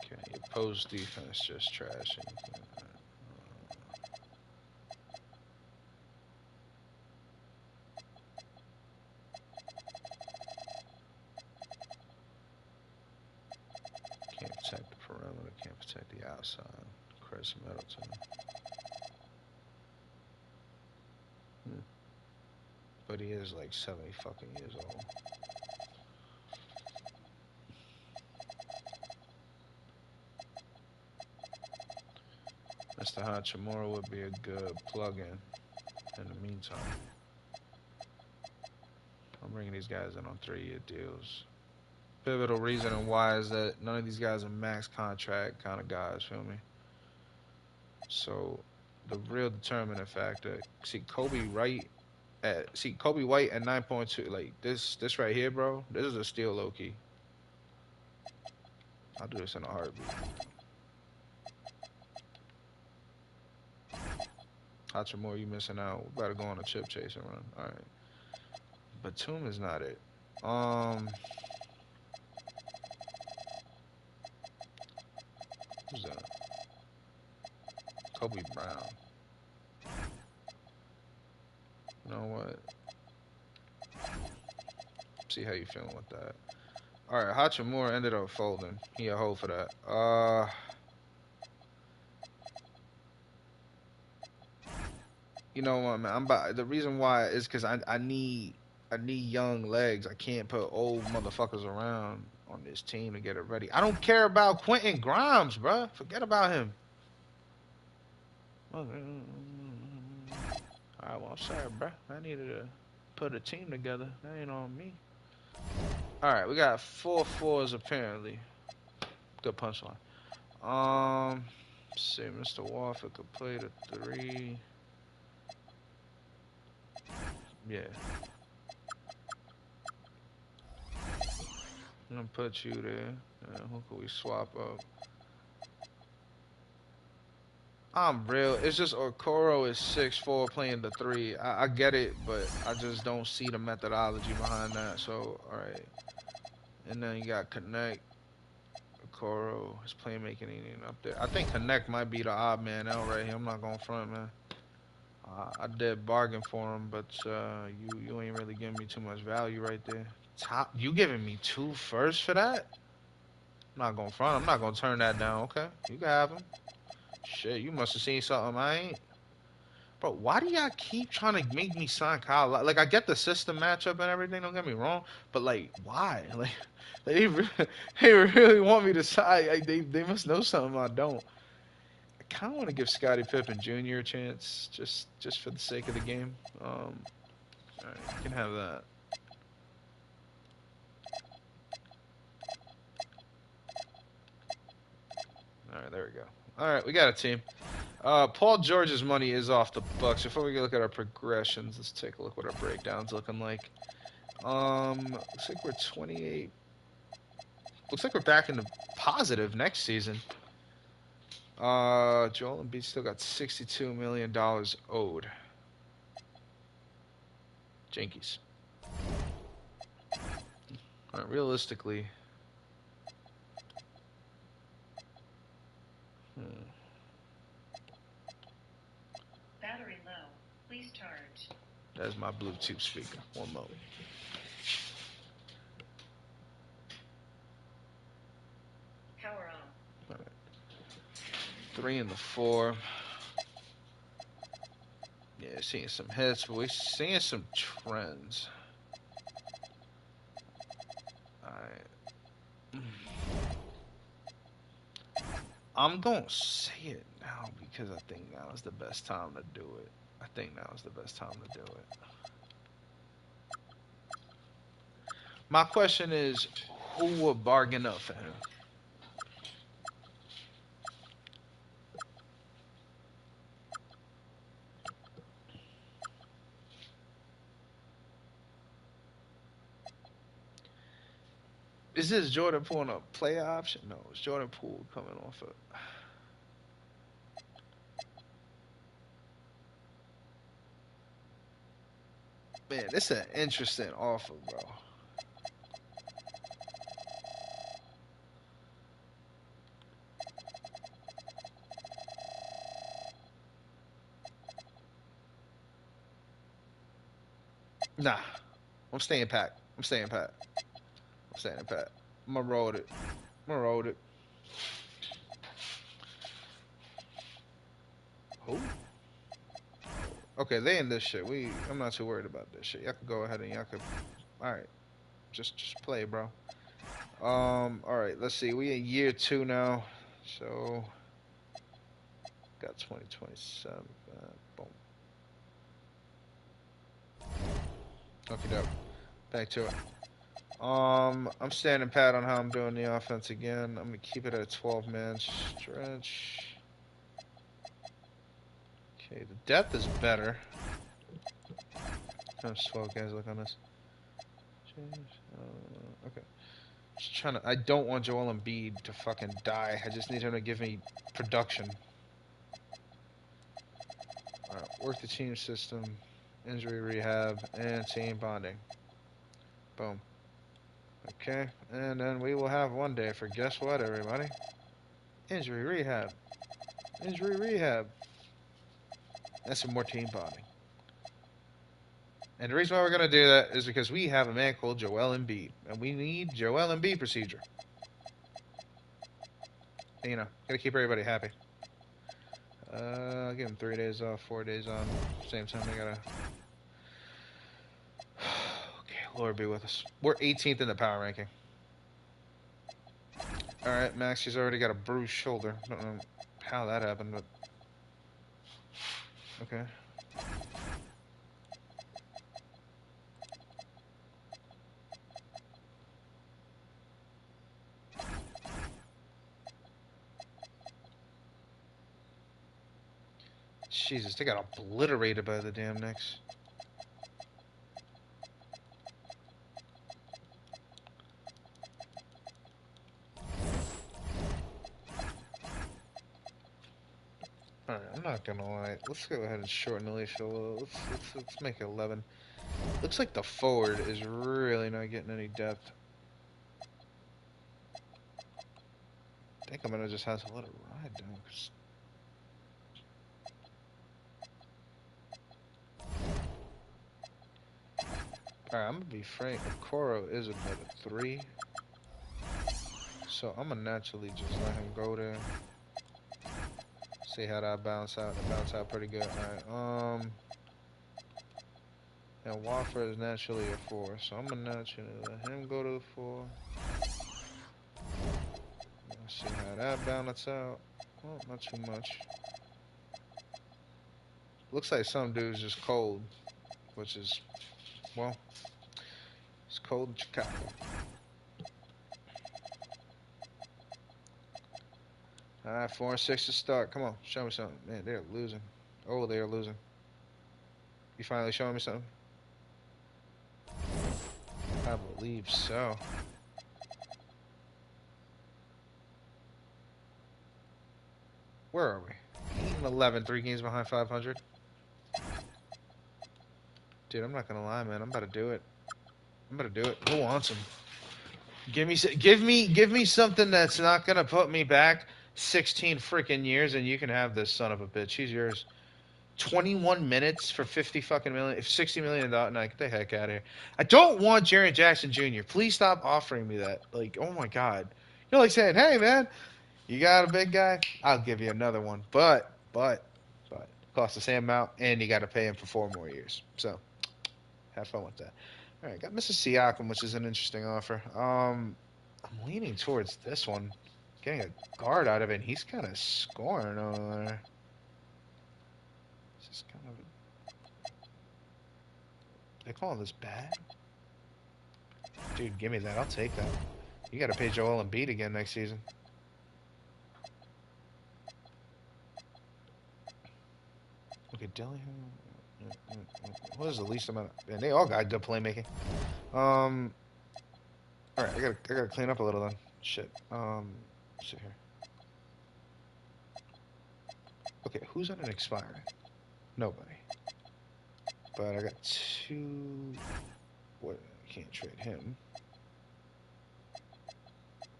Okay, your post defense just trash. Can't protect the perimeter, can't protect the outside. Chris Middleton. But he is like 70 fucking years old. Mr. Hachimura would be a good plug-in in the meantime. I'm bringing these guys in on 3-year deals. Pivotal reason why is that none of these guys are max contract kind of guys, feel me? So the real determining factor, see Kobe White at 9.2, like this right here, bro. This is a steal, low key. I'll do this in a heartbeat. Hachimura, you missing out. We better go on a chip chasing run. All right. Batum is not it. Who's that? Kobe Brown. You know what? See how you feeling with that. All right, Hachimura ended up folding. He a hold for that. You know what, man? The reason why is because I need young legs. I can't put old motherfuckers around on this team to get it ready. I don't care about Quentin Grimes, bro. Forget about him. All right, well, I'm sorry, bro. I needed to put a team together. That ain't on me. All right, we got 4 4s apparently. Good punchline. Let's see, Mr. Wofford could play the 3. Yeah. I'm gonna put you there. Who could we swap up? I'm real. It's just Okoro is 6'4" playing the 3. I get it, but I just don't see the methodology behind that. So, all right. And then you got Connect. Okoro, his playmaking ain't up there. I think Connect might be the odd man out right here. I'm not going front, man. I did bargain for him, but you ain't really giving me too much value right there. You giving me 2 firsts for that? I'm not going front. I'm not going to turn that down. Okay, you can have him. Shit, you must have seen something I ain't. Bro, why do y'all keep trying to make me sign Kyle? Like, I get the system matchup and everything. Don't get me wrong, but like, why? Like, they really want me to sign. Like, they must know something I don't. I kind of want to give Scottie Pippen Jr. a chance, just for the sake of the game. All right, you can have that. All right, there we go. All right, we got a team. Paul George's money is off the Bucks. Before we look at our progressions, let's take a look what our breakdown's looking like. Looks like we're 28. Looks like we're back in the positive next season. Joel Embiid still got $62 million owed. Jinkies. All right, realistically. Battery low. Please charge. That's my Bluetooth speaker. One moment. Power on. All right. 3 and the 4. Yeah, seeing some hits, but we're seeing some trends. Alright. I'm gonna say it now because I think now is the best time to do it. I think now is the best time to do it. My question is, who would bargain up for him? Is this Jordan Poole on a play option? No, it's Jordan Poole coming off of. Man, this is an interesting offer, bro. Nah, I'm staying pat. I'm staying pat. I'm staying pat. I'm gonna roll it. I'm gonna roll it. Who? Okay, they in this shit. I'm not too worried about this shit. Y'all can go ahead and y'all can. All right, just play, bro. All right. Let's see. We in year 2 now, so got 2027. Boom. Okay, dope. Back to it. I'm standing pat on how I'm doing the offense again. I'm gonna keep it at a 12-man stretch. Okay, the depth is better. How slow guys look on this? Okay. Just trying to. I don't want Joel Embiid to fucking die. I just need him to give me production. Alright, work the team system, injury rehab, and team bonding. Boom. Okay, and then we will have one day for guess what, everybody? Injury rehab. Injury rehab. And some more team bonding. And the reason why we're going to do that is because we have a man called Joel Embiid. And we need Joel Embiid procedure. And, you know, got to keep everybody happy. I'll give him 3 days off, 4 days on. Same time, I got to... Okay, Lord be with us. We're 18th in the power ranking. Alright, Max, he's already got a bruised shoulder. I don't know how that happened, but... Okay. Jesus, they got obliterated by the damn Knicks. Alright, I'm not gonna lie. Let's go ahead and shorten the leash a little. Let's make it 11. Looks like the forward is really not getting any depth. I think I'm gonna just have to let it ride down. Alright, I'm gonna be frank. Okoro is about a 3. So I'm gonna naturally just let him go there. See how that bounce out. It bounce out pretty good. Alright, and Wofford is naturally a 4. So I'm gonna naturally let him go to the 4. See how that balance out. Well, not too much. Looks like some dude's just cold, which is, well, it's cold in Chicago. Alright, 4 and 6 to start. Come on, show me something. Man, they're losing. Oh, they're losing. You finally showing me something? I believe so. Where are we? 8 and 11, 3 games behind 500. Dude, I'm not gonna lie, man. I'm about to do it. I'm about to do it. Who wants him? Give me something that's not gonna put me back 16 freaking years, and you can have this son of a bitch. He's yours. 21 minutes for 50 fucking million, if 60 million dollars. Nah, get the heck out of here. I don't want Jaren Jackson Jr. Please stop offering me that. Like, oh my god. You're like saying, hey man, you got a big guy? I'll give you another one. But cost the same amount, and you got to pay him for 4 more years. So, have fun with that. All right, got Mrs. Siakam, which is an interesting offer. I'm leaning towards this one. Getting a guard out of it, and he's kind of scoring over there. This is kind of... They calling this bad? Dude, give me that. I'll take that. You got to pay Joel Embiid again next season. Okay, Dillingham. What is the least amount of... Man, they all got good playmaking. Alright, I gotta clean up a little then. Shit. Let's see here. Okay, who's on an expiring? Nobody. But I got 2... What? I can't trade him.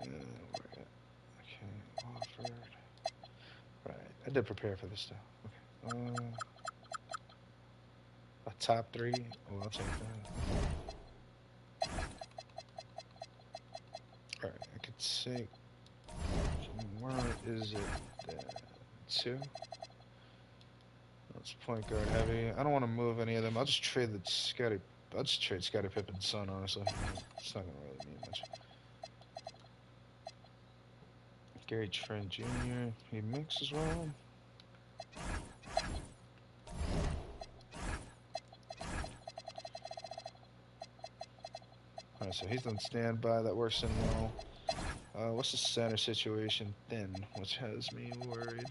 Okay, offered. Right, I did prepare for this stuff. Okay. A top 3? Oh, I'll take that. Alright, I could take... Where is it? 2? Let's point guard heavy. I don't want to move any of them. I'll just trade Scottie Pippen's son, honestly. It's not going to really mean much. Gary Trent Jr. He mixes as well. Alright, so he's on standby. That works in well. What's the center situation? Thin, which has me worried.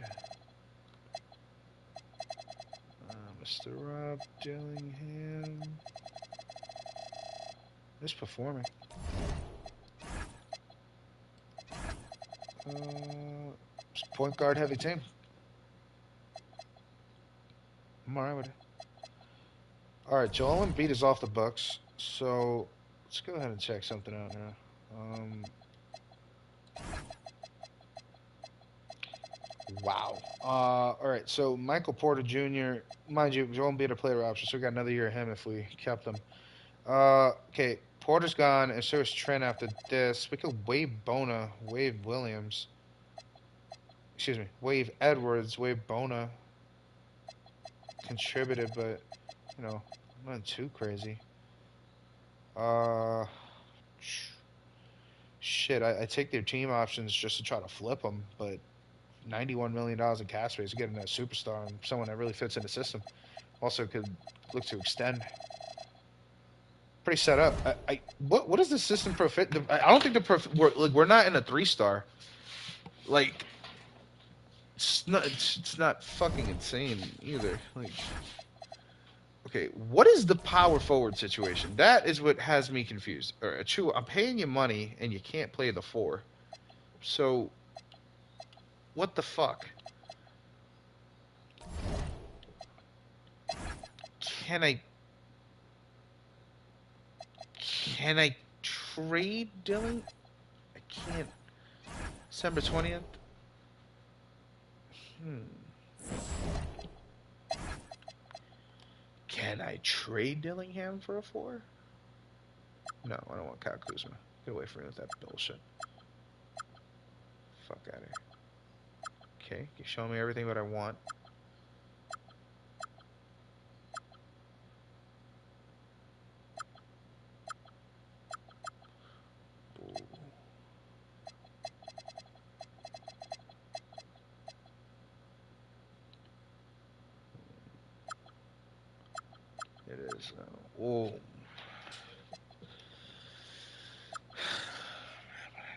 Mr. Rob Dillingham. He's performing. Point guard heavy team. I'm alright with it. Alright, Joel Embiid is off the Bucks, so let's go ahead and check something out now. Wow. Alright, so Michael Porter Jr., mind you, Joel Embiid a player option, so we got another year of him if we kept him. Okay, Porter's gone, and so is Trent after this. We could waive Williams. Excuse me, waive Edwards, waive Bona. Contributed, but, you know, not too crazy. Shit, I take their team options just to try to flip them, but $91 million in cap space, getting that superstar and someone that really fits in the system. Also could look to extend. Pretty set up. What is the system profit? I don't think we're not in a 3-star. Like, It's not fucking insane either. Like, okay, what is the power forward situation? That is what has me confused. Or Achua, I'm paying you money and you can't play the 4. So what the fuck? Can I can I trade Dylan? I can't. December 20th. Hmm. Can I trade Dillingham for a 4? No, I don't want Kyle Kuzma. Get away from me with that bullshit. Fuck out of here. Okay, you show me everything that I want. Ooh. It is. Oh. I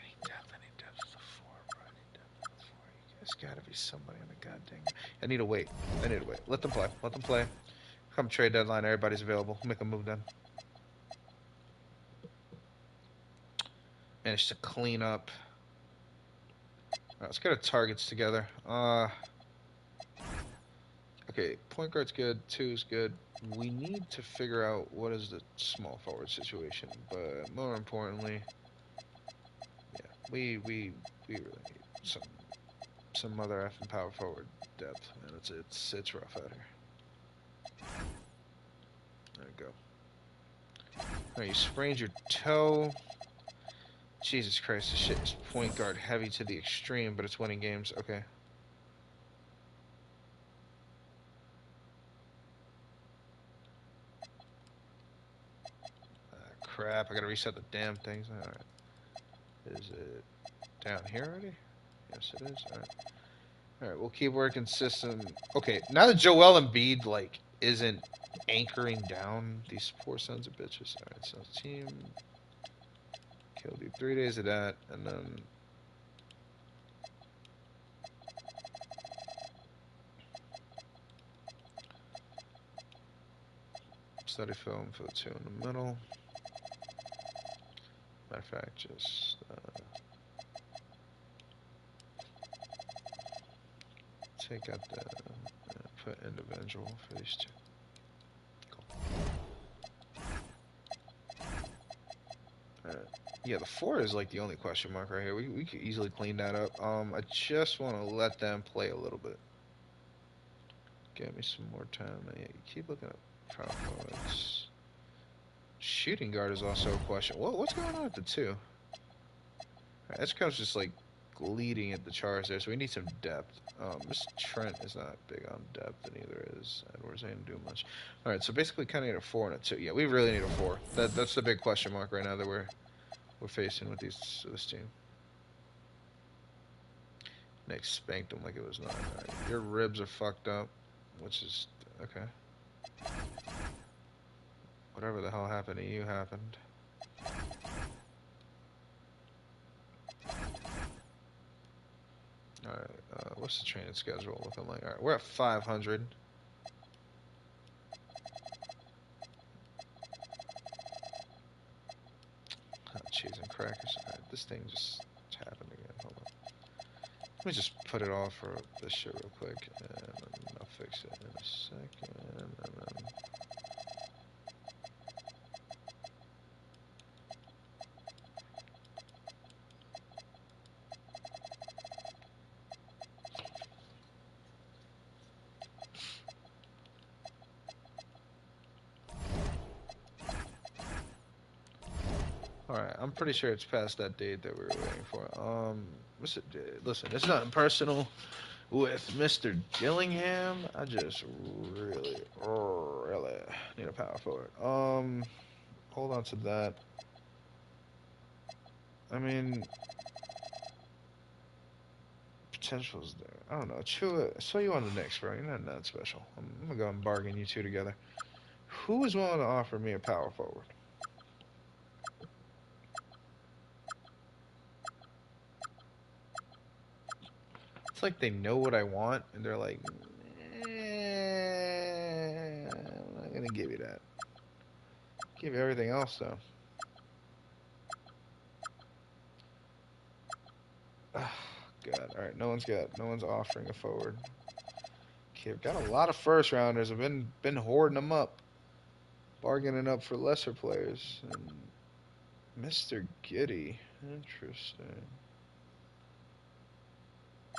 need depth. I need depth to the 4, bro. I need depth to the 4. You guys gotta be somebody on the goddamn. I need to wait. I need to wait. Let them play. Let them play. Come trade deadline. Everybody's available. Make a move then. Managed to clean up. Alright, let's get our targets together. Okay, point guard's good. 2's good. We need to figure out what is the small forward situation, but more importantly, yeah, we really need some other effing power forward depth, man. It's rough out here. There we go. Alright, you sprained your toe. Jesus Christ, this shit is point guard heavy to the extreme, but it's winning games. Okay. Crap, I gotta reset the damn things. Alright. Is it down here already? Yes, it is. Alright. Alright, we'll keep working system. Okay, now that Joel Embiid, like, isn't anchoring down these poor sons of bitches. Alright, so team. Okay, we'll do 3 days of that, and then. Study film for the 2 in the middle. Matter of fact, just. Take out the. Put individual for these 2. Alright. Yeah, the 4 is like the only question mark right here. We could easily clean that up. I just want to let them play a little bit. Give me some more time. Yeah, you keep looking at power forwards. Shooting guard is also a question. What's going on with the 2? Right, Esco's just like leading at the charts there, so we need some depth. Mr. Trent is not big on depth, and neither is Edwards. They didn't do much. All right, so basically, kind of need a 4 and a 2. Yeah, we really need a 4. That's the big question mark right now that we're facing with this team. Nick spanked him like it was nothing. Right. Your ribs are fucked up, which is okay. Whatever the hell happened to you happened. Alright, what's the training schedule looking like? Alright, we're at 500. Oh, cheese and crackers. Alright, this thing just happened again. Hold on. Let me just put it off for this shit real quick, and I'll fix it in a second, and then... Alright, I'm pretty sure it's past that date that we were waiting for. Listen, it's nothing personal with Mr. Dillingham. I just really need a power forward. Hold on to that. I mean, potential's there. I don't know. Chua, I saw you on the Knicks, bro. You're not that special. I'm gonna go and bargain you 2 together. Who is willing to offer me a power forward? like they know what I want, and they're like, I'm not gonna give you that. Give you everything else though. Oh, God. All right, no one's offering a forward. Okay, I've got a lot of first rounders. I've been hoarding them up, bargaining up for lesser players. And Mr. Giddy, interesting.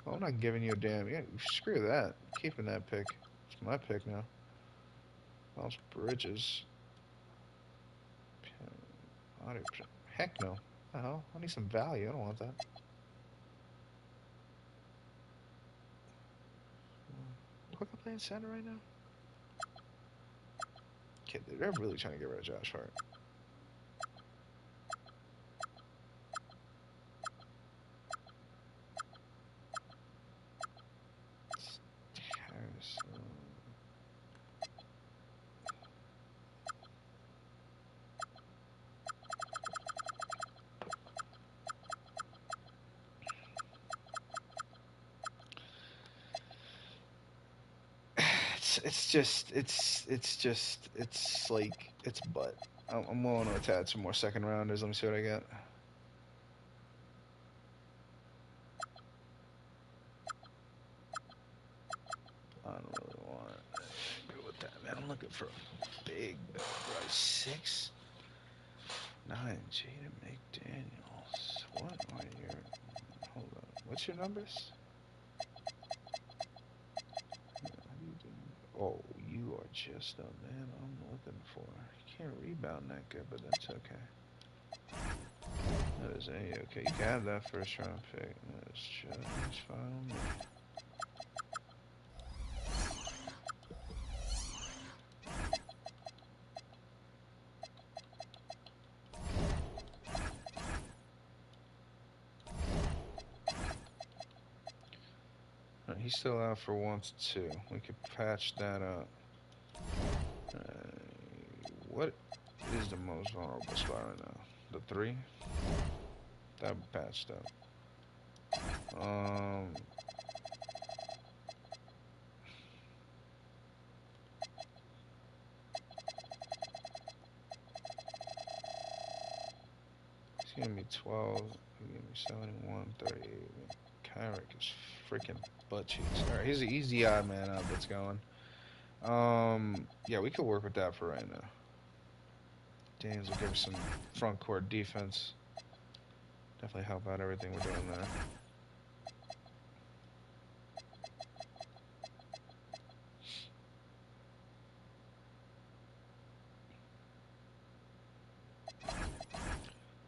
Well, I'm not giving you a damn. Yeah, screw that. Keeping that pick. It's my pick now. Miles Bridges. Heck no. The hell? I need some value. I don't want that. Quick, I'm playing center right now. Okay, they're really trying to get rid of Josh Hart. Harrison. It's like it's butt. I'm willing to attach some more second rounders. Let me see what I got. I don't really want to go with that, man. I'm looking for a big price. 6, 9, Jaden McDaniels. What are your? Hold on. What's your numbers? Oh, you are just the man I'm looking for. You can't rebound that good, but that's okay. That is okay. You can have that first round pick. That is just fine. Right, he's still out for 1 to 2. We could patch that up. Uh, what is the most vulnerable spot right now? The 3? That patched up. He's gonna be 12. He's gonna be 71, 38. Kyrick is freaking butt cheeks. Alright, here's the easy odd man out that's going. Yeah, we could work with that for right now. Danes will give us some front court defense. Definitely help out everything we're doing there.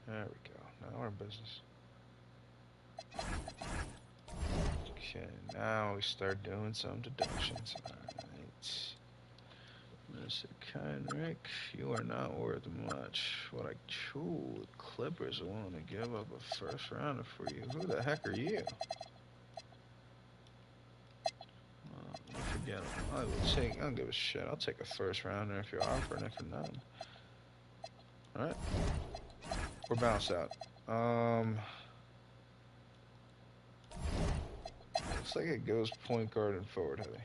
There we go. Now we're in business. Okay, now we start doing some deductions. Alright. Mr. Kyrick, you are not worth much. What I chew, the Clippers are willing to give up a first rounder for you. Who the heck are you? Forget it. I don't give a shit. I'll take a first rounder if you're offering it for none. Alright. We're bounced out. Looks like it goes point guard and forward heavy.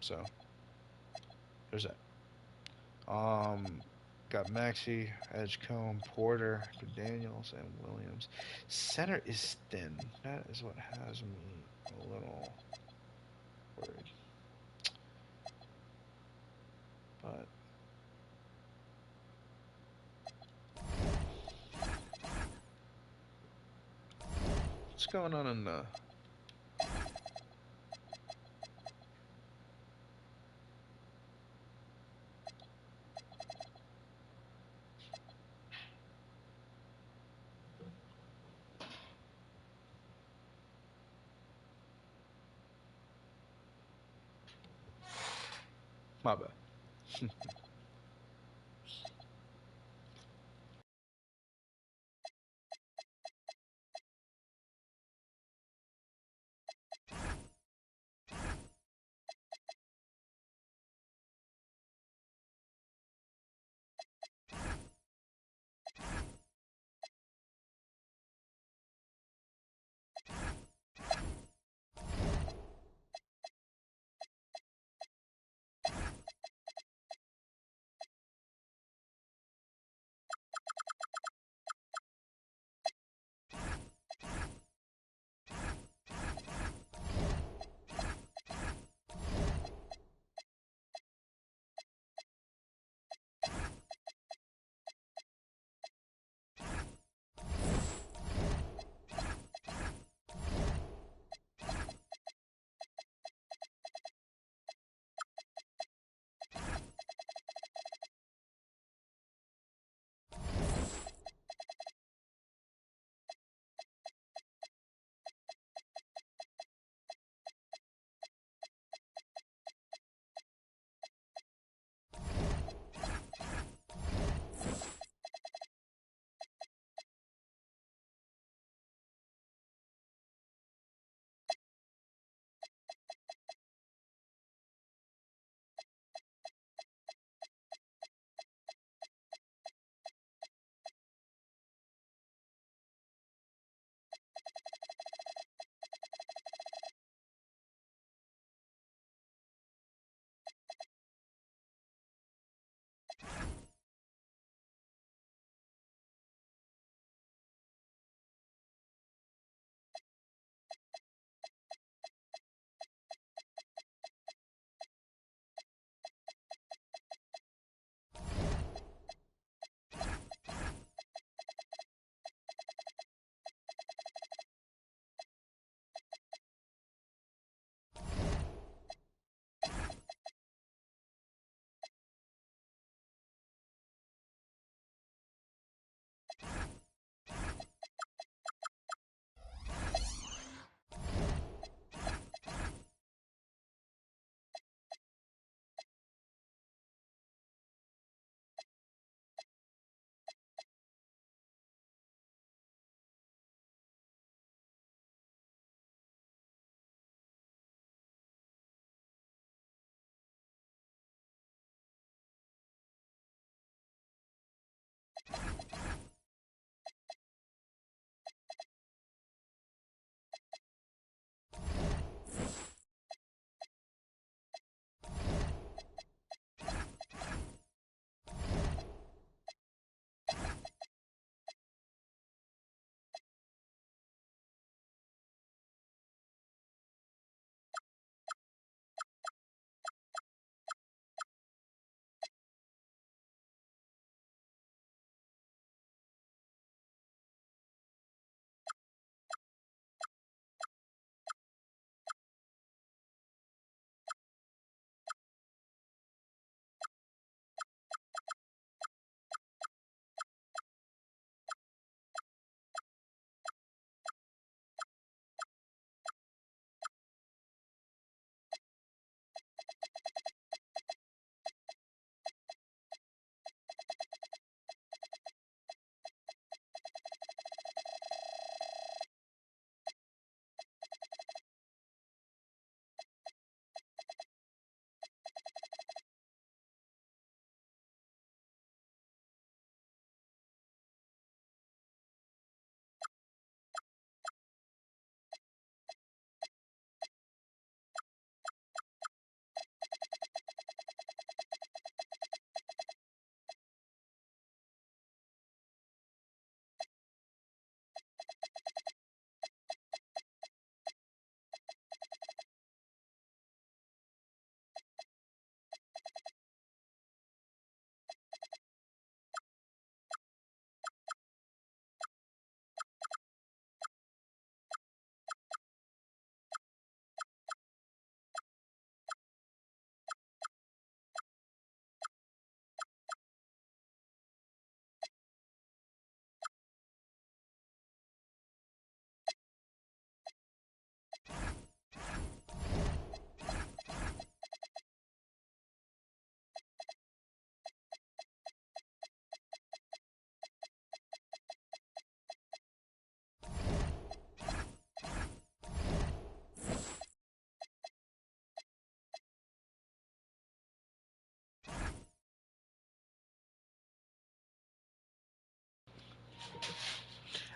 So there's that. Got Maxey, Edgecombe, Porter, Daniels, and Williams. Center is thin. That is what has me a little worried. But what's going on in the? My bad.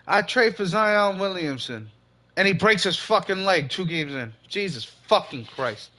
I trade for Zion Williamson, and he breaks his fucking leg 2 games in. Jesus fucking Christ.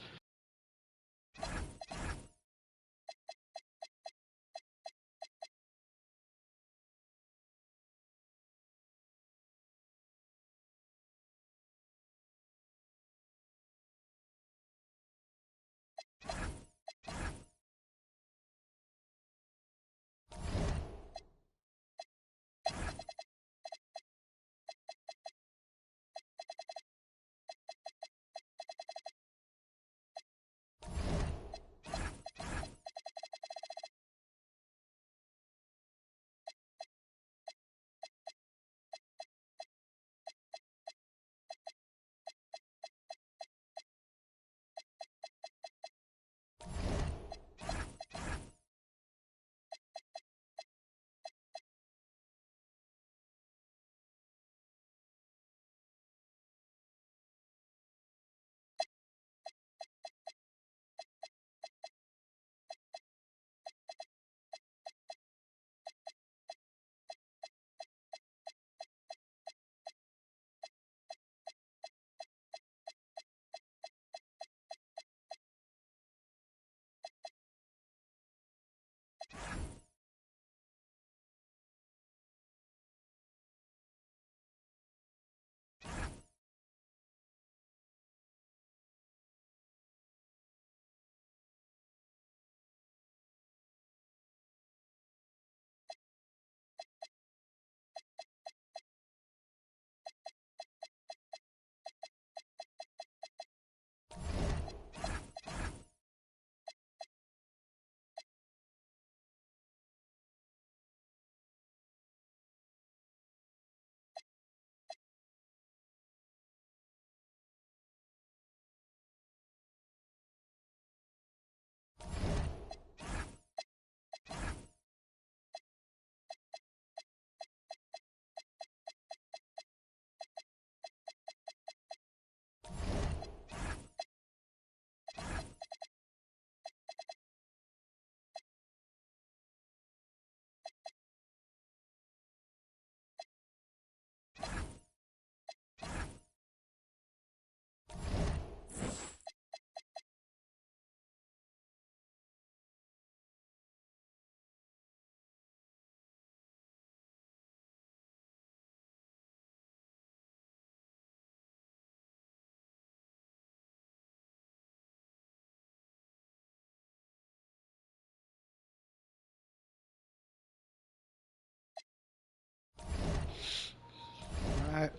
Alright.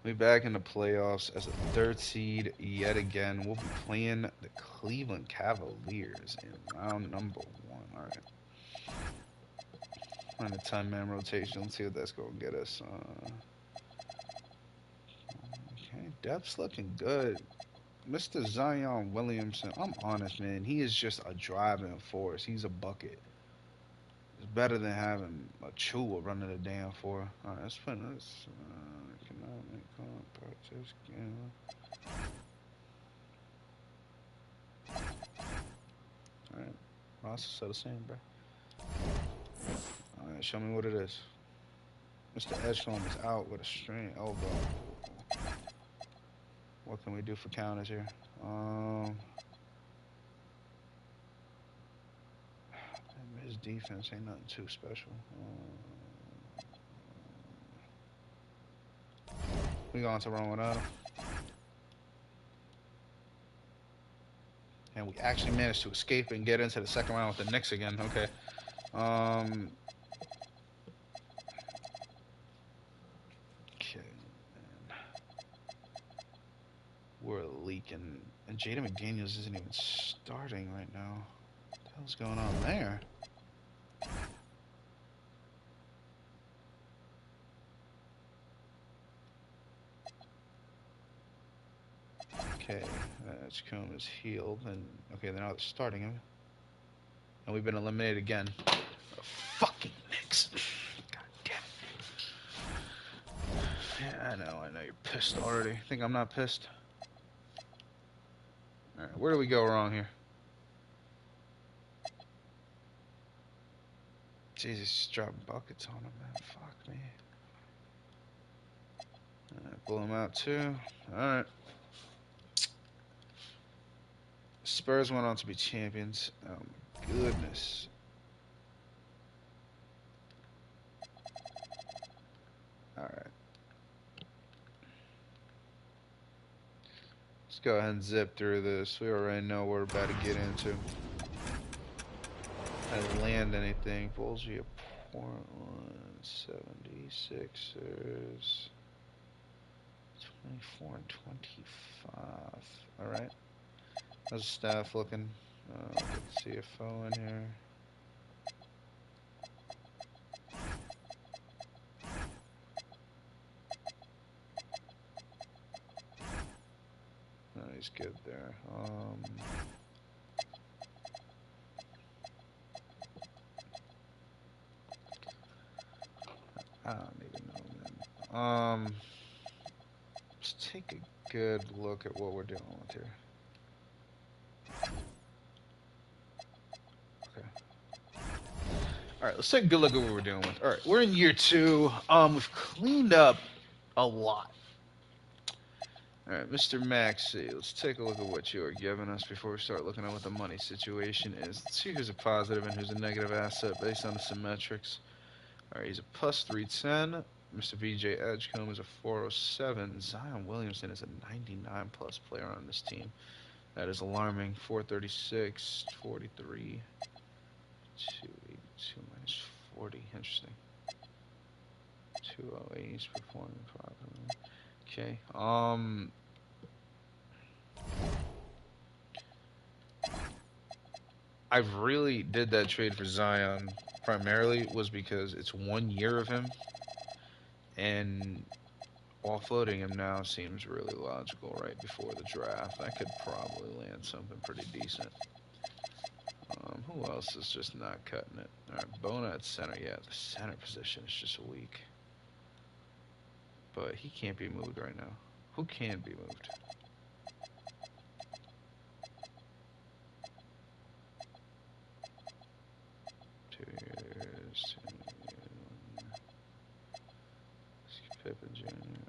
We back in the playoffs as a third seed yet again. We'll be playing the Cleveland Cavaliers in round number 1. Alright. On a 10-man rotation. Let's see what that's going to get us. Okay, depth's looking good. Mr. Zion Williamson, I'm honest, man. He is just a driving force. He's a bucket. It's better than having a Chua running the damn floor. Alright, let's put this. Economic purchase. Alright. Ross is the same, bro. Alright, show me what it is. Mr. Edgecombe is out with a strained elbow. What can we do for counters here? His defense ain't nothing too special. We going to run without him. And we actually managed to escape and get into the second round with the Knicks again. Okay. Okay. Man. We're leaking. And Jaden McDaniels isn't even starting right now. What the hell's going on there? Okay, Edgecombe is healed, and okay, they're not starting him, and we've been eliminated again. The fucking Knicks! God damn it! Yeah, I know, you're pissed already. Think I'm not pissed? All right, where do we go wrong here? Jesus, just dropping buckets on him, man. Fuck me. Alright, blow him out too. Alright. Spurs went on to be champions. Oh my goodness. Alright. Let's go ahead and zip through this. We already know what we're about to get into. I didn't land anything. Bulls via Portland. 76ers. 24 and 25. Alright. How's the staff looking? Get the CFO in here. No, he's good there. I don't even know, man. Let's take a good look at what we're dealing with here. Okay. Alright, let's take a good look at what we're dealing with. Alright, we're in year 2. We've cleaned up a lot. Alright, Mr. Maxey, let's take a look at what you are giving us before we start looking at what the money situation is. Let's see who's a positive and who's a negative asset based on the symmetrics. Alright, he's a plus 310. Mr. VJ Edgecombe is a 407. Zion Williamson is a 99 plus player on this team. That is alarming. 436, 43, 282 minus 40. Interesting. 208. He's performing properly. Okay. I really did that trade for Zion primarily was because it's 1 year of him, and offloading him now seems really logical right before the draft. I could probably land something pretty decent. Who else is just not cutting it? Alright, Bona at center. Yeah, the center position is just weak. But he can't be moved right now. Who can be moved? Pippen Jr.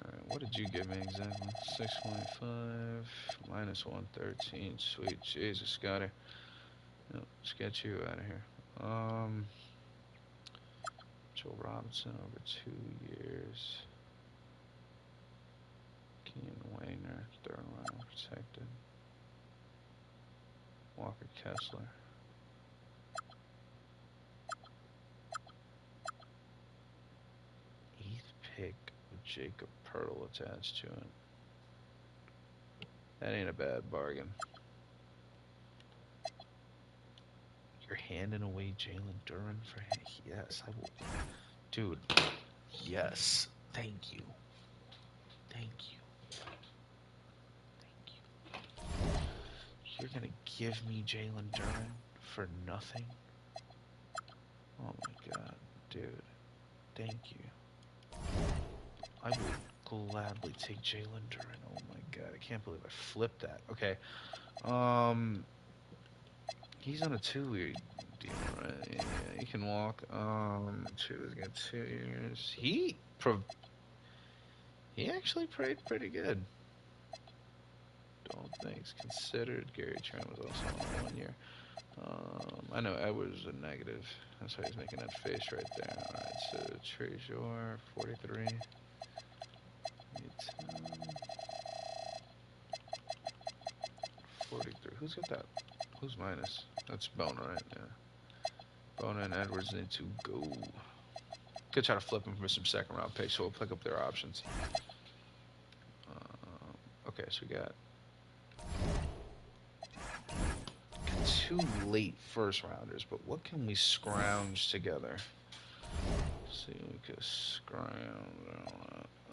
Alright, what did you give me exactly? 6.5 minus 113. Sweet Jesus, Scotty. No, let's get you out of here. Joe Robinson over 2 years. Keenan Wagner, 3rd round protected. Walker Kessler. 8th pick with Jacob Pertl attached to it. That ain't a bad bargain. You're handing away Jalen Duren for him? Yes, I will. Dude, yes. Thank you. Thank you. Thank you. You're gonna give me Jalen Duren for nothing? Oh my god, dude. Thank you. I will gladly take Jalen Duren. Oh my god, I can't believe I flipped that. Okay. He's on a 2-year deal, right? Yeah, he can walk. 2 is got 2 years. He actually played pretty good. Don't think it's considered. Gary Trent was also on 1 year. I know Edwards was a negative. That's why he's making that face right there. Alright, so Trezor, 43. 43. Who's got that? Who's minus? That's Bona, right? Yeah. Bona and Edwards need to go. Could try to flip them for some 2nd round picks, so we'll pick up their options. Okay, so we got 2 late 1st rounders, but what can we scrounge together? Let's see, we could scrounge.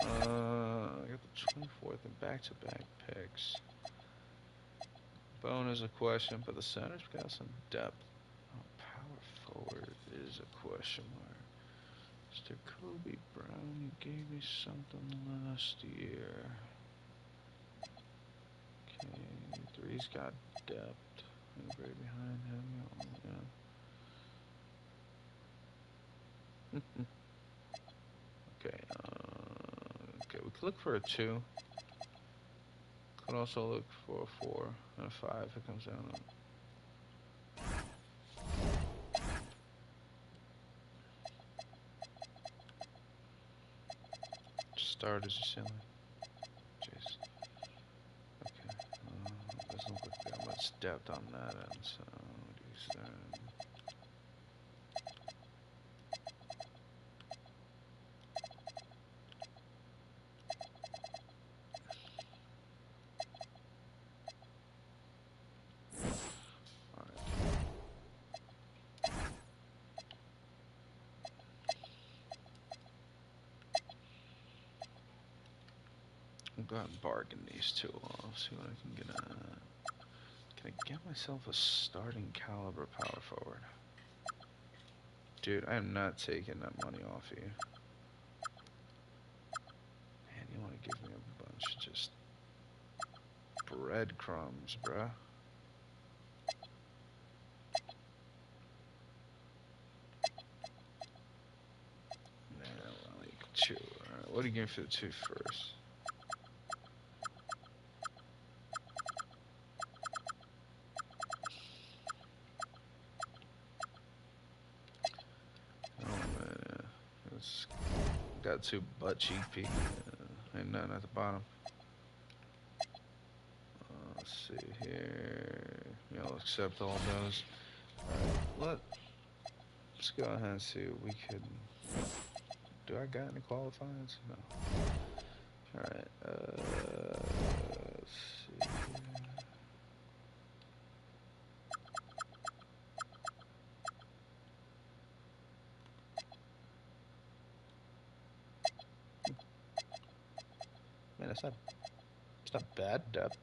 I got the 24th and back-to-back picks. Bone is a question, but the center's got some depth. Oh, power forward is a question mark. Mr. Kobe Brown, you gave me something last year. Okay, 3's got depth. Right behind him. Oh, yeah. Okay, okay, we could look for a 2. Could also look for a 4 and a 5 if it comes down to it. Start as a ceiling. Jeez. Okay. Doesn't look like we got much depth on that end, so use that. I'll go ahead and bargain these 2 off, see what I can get at. Can I get myself a starting caliber power forward? Dude, I am not taking that money off of you. Man, you want to give me a bunch of just breadcrumbs, bruh. Man, like 2. Alright, what are you getting for the 2 first? Oh man, yeah. It's got 2 butt cheek peek. Ain't nothing at the bottom. Let's see here. Yeah, I'll accept all those. Alright, let's go ahead and see what we can. Do I got any qualifiers? No. Alright, let's see. Man, it's not bad depth.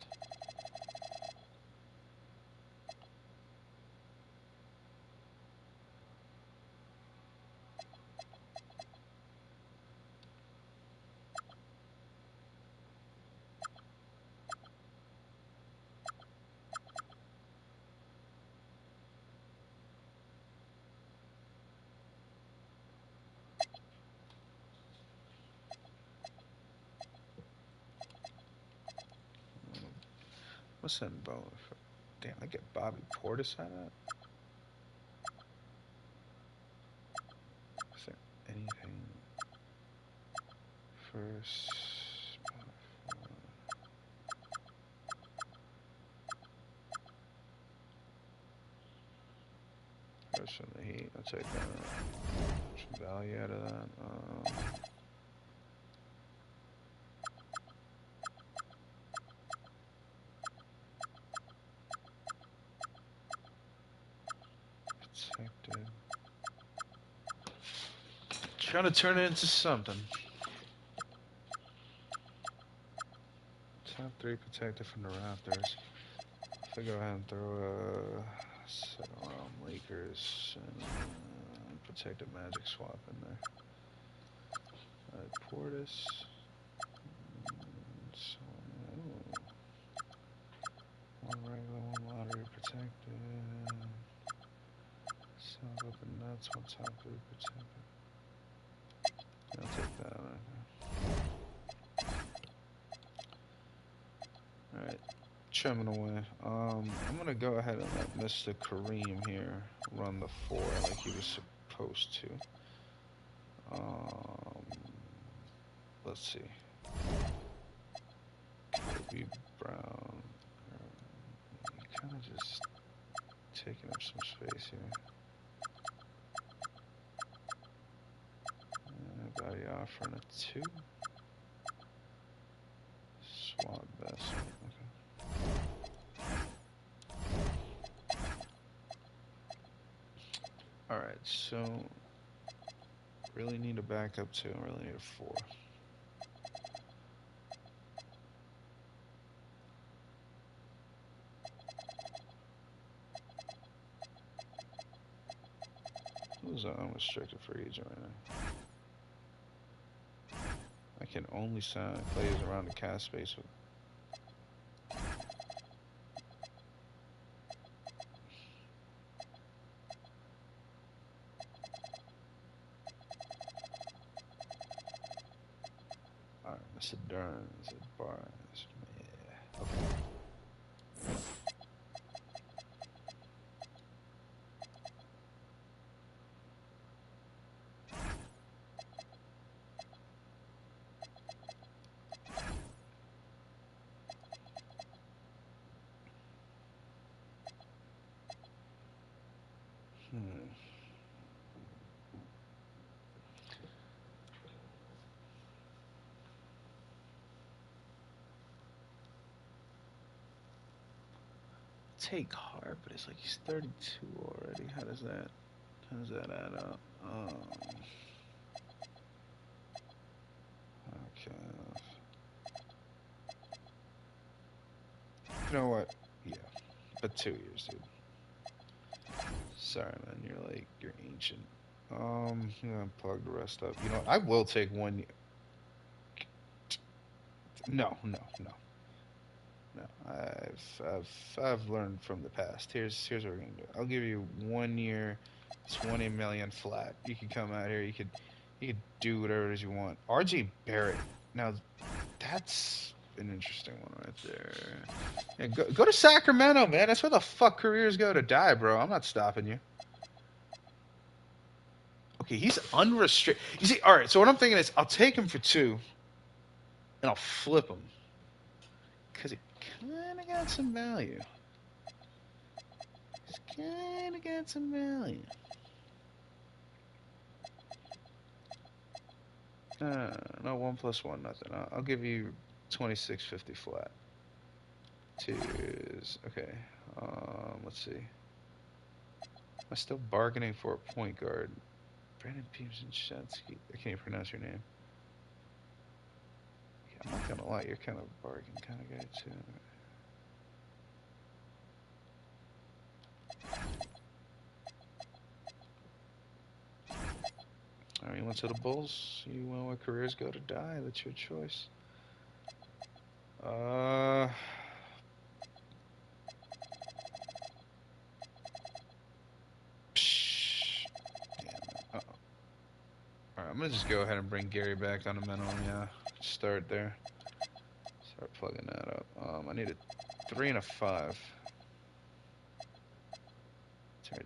What's that bone? Damn, I get Bobby Portis out of that? Is there anything? First. First from the Heat. I'll take that. Some value out of that. Protected. Trying to turn it into something. Top 3 protected from the Raptors. If I go ahead and throw a set around Lakers and protected Magic swap in there. Portis. So, one regular, one lottery protected. Sounds like the Nets, one top 3 protected. I'll take that right there. Alright, trimming away. I'm gonna go ahead and let Mr. Kareem here run the 4 like he was supposed to. Let's see. Kobe Brown. Kind of just taking up some space here. Value offering a 2. Swap best. Okay. Alright, so really need a backup 2 and really need a 4. Who's an unrestricted free agent right now? I can only sign players around the cap space with. Mr. Durns, Barnes. Yeah. Okay. Hmm. Take Hart, but it's like he's 32 already. How does that add up? Okay. You know what? Yeah, but 2 years, dude. Sorry, man. You're ancient. I'm gonna plug the rest up. You know what? I will take 1 year. No. No, I've learned from the past. Here's what we're gonna do. I'll give you 1 year, 20 million flat. You can come out here. You could do whatever it is you want. R.J. Barrett. Now that's an interesting one right there. Yeah, go to Sacramento, man. That's where the fuck careers go to die, bro. I'm not stopping you. Okay, he's unrestricted. You see, all right. So what I'm thinking is, I'll take him for 2, and I'll flip him because he kind of got some value. He's kind of got some value. No, 1+1, nothing. I'll give you 26.50 flat. 2 years. Okay. Let's see. Am I still bargaining for a point guard? Brandon Peterson Shatsky. I can't pronounce your name. Yeah, I'm not gonna lie, you're kind of a bargain kind of guy too. Alright, you went to the Bulls. You went where careers go to die. That's your choice. Uh. Psh, damn it. Alright, I'm gonna just go ahead and bring Gary back on the minimum. Yeah, start there. Start plugging that up. I need a 3 and a 5.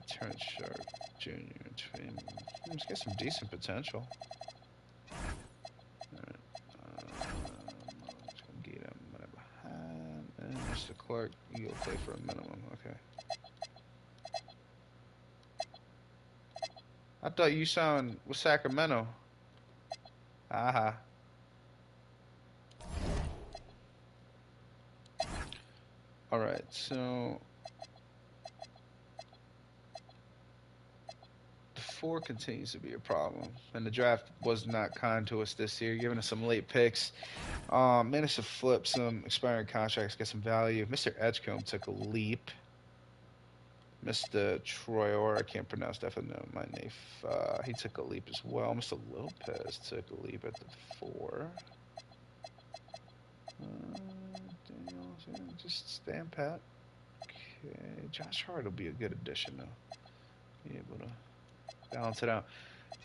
Terrence Sharp Jr. Let's get some decent potential. Alright. Get him behind. And Mr. Clark, you go play for a minimum. Okay. I thought you signed with Sacramento. Aha. Alright, so the 4 continues to be a problem. And the draft was not kind to us this year, giving us some late picks. Managed to flip some expiring contracts, get some value. Mr. Edgecombe took a leap. Mr. Troyer, I can't pronounce that for my name. He took a leap as well. Mr. Lopez took a leap at the 4. Just stand pat. Okay, Josh Hart will be a good addition though. Be able to balance it out.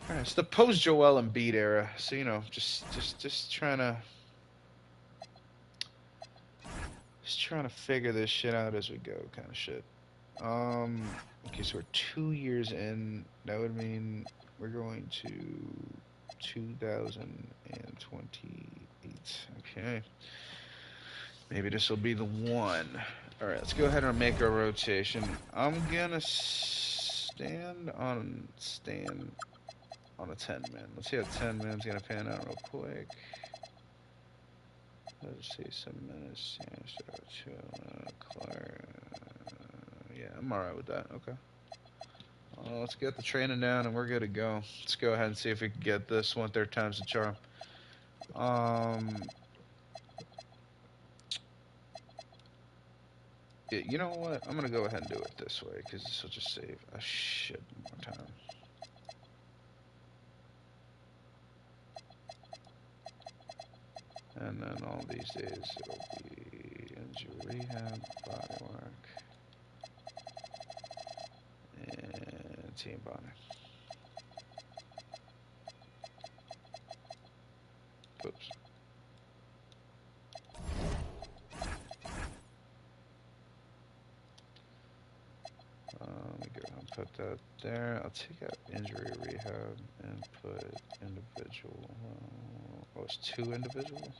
All right, it's the post Joel Embiid era, so you know, just trying to figure this shit out as we go, kind of shit. Okay, so we're 2 years in. That would mean we're going to 2028. Okay. Maybe this will be the one. Alright, let's go ahead and make our rotation. I'm gonna stand on a 10-man. Let's see how 10-man's gonna pan out real quick. Let's see some minutes. Clark. Yeah, I'm alright with that. Okay. Let's get the training down and we're good to go. Let's go ahead and see if we can get this 1/3 times the charm. Yeah, you know what? I'm gonna go ahead and do it this way because this will just save a shit more time. And then all these days it'll be injury rehab, body work, and team bonding. Oops. Put that there. I'll take out injury rehab and put individual. Oh, it's 2 individuals?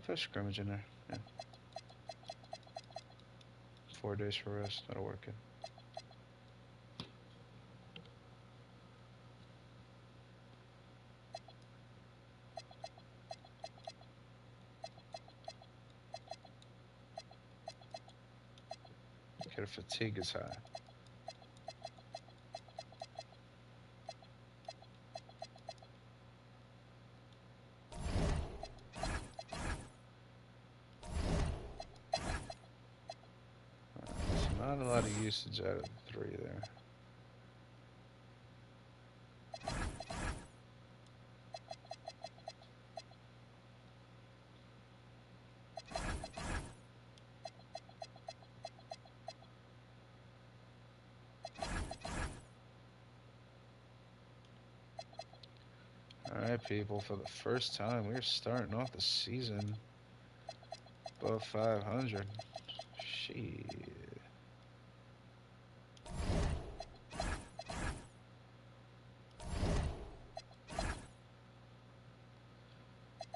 Put scrimmage in there. Yeah. 4 days for rest. That'll work in. Okay, the fatigue is high. Not a lot of usage out of the 3 there. Alright, people, for the first time, we're starting off the season above 500. Shit.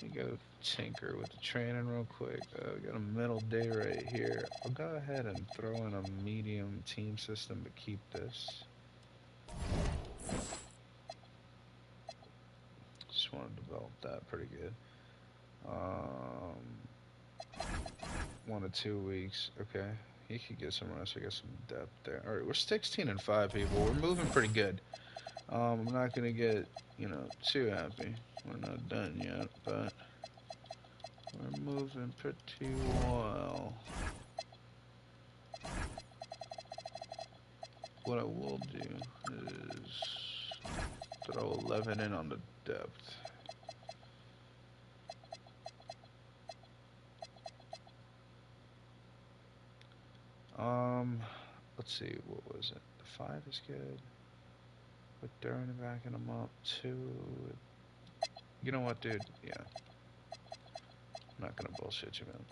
Let me go tinker with the training real quick. We got a middle day right here. I'll go ahead and throw in a medium team system to keep this. Just want to develop that pretty good. 1 to 2 weeks. Okay. He could get some rest. I got some depth there. Alright, we're 16-5, people. We're moving pretty good. I'm not going to get, too happy. We're not done yet, but we're moving pretty well. What I will do is throw 11 in on the depth. Let's see, what was it? The 5 is good. With Duran backing him up, 2. You know what, dude? Yeah. I'm not gonna bullshit you, man.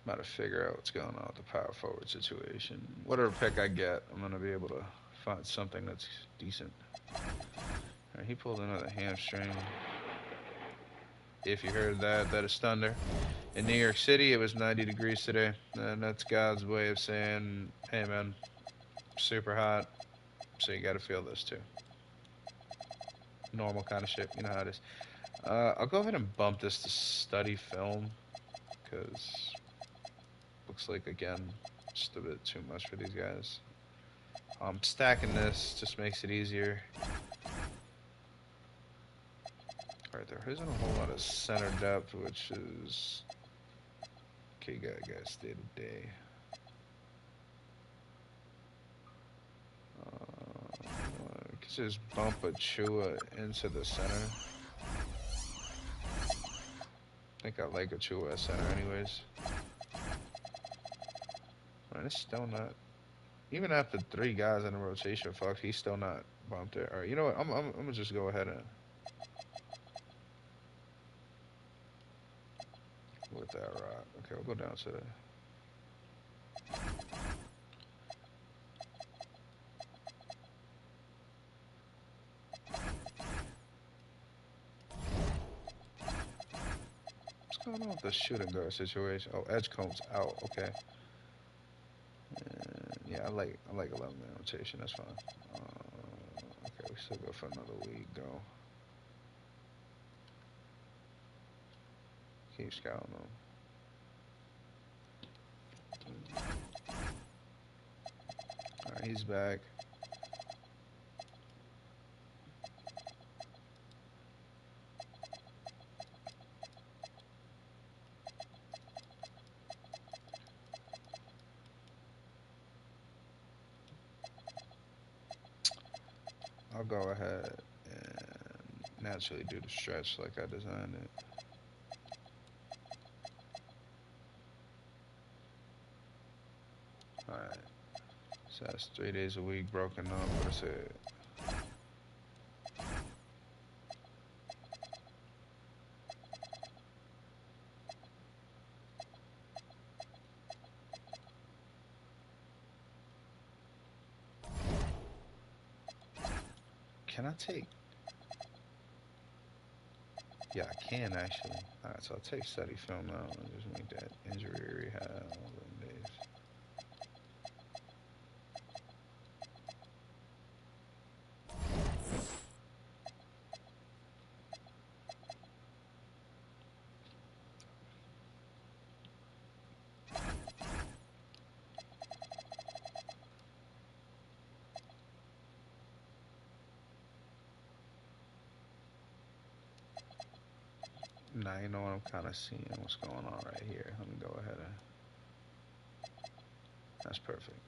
I'm about to figure out what's going on with the power forward situation. Whatever pick I get, I'm gonna be able to find something that's decent. Alright, he pulled another hamstring. If you heard that, that is thunder. In New York City, it was 90 degrees today, and that's God's way of saying, hey man, super hot, so you gotta feel this too. Normal kind of shit, you know how it is. I'll go ahead and bump this to study film, because looks like, again, just a bit too much for these guys. Stacking this just makes it easier. Alright, there isn't a whole lot of center depth, which is... Okay, guys, day to day. We could just bump Achua into the center. I think I like Achua at center anyways. Man, it's still not... Even after 3 guys in the rotation, fuck, he's still not bumped there. Alright, you know what? I'm gonna just go ahead and... with that rock. Okay, we'll go down to the... What's going on with the shooting guard situation? Oh, Edgecombe's out. Okay. Yeah, I like 11-man rotation. That's fine. Okay, we still go for another week. Go. Keep scouting them. Alright, he's back. I'll go ahead and naturally do the stretch like I designed it. Alright. So that's 3 days a week broken up. What's it? Can I take? Yeah, I can actually. Alright, so I'll take study film now and just make that injury rehab all them days. Now you know what I'm kind of seeing what's going on right here. Let me go ahead and. That's perfect.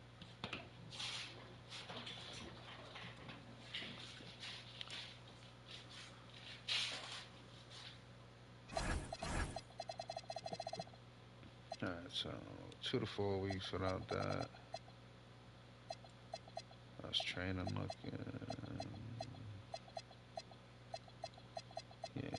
Alright, so 2 to 4 weeks without that. That's training looking. Yeah.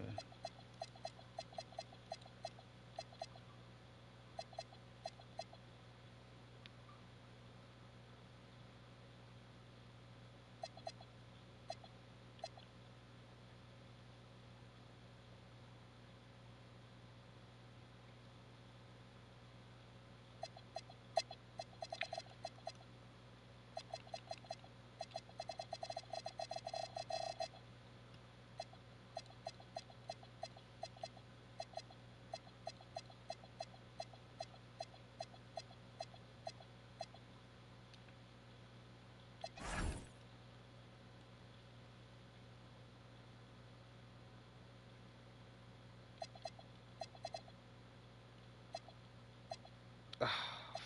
Ah,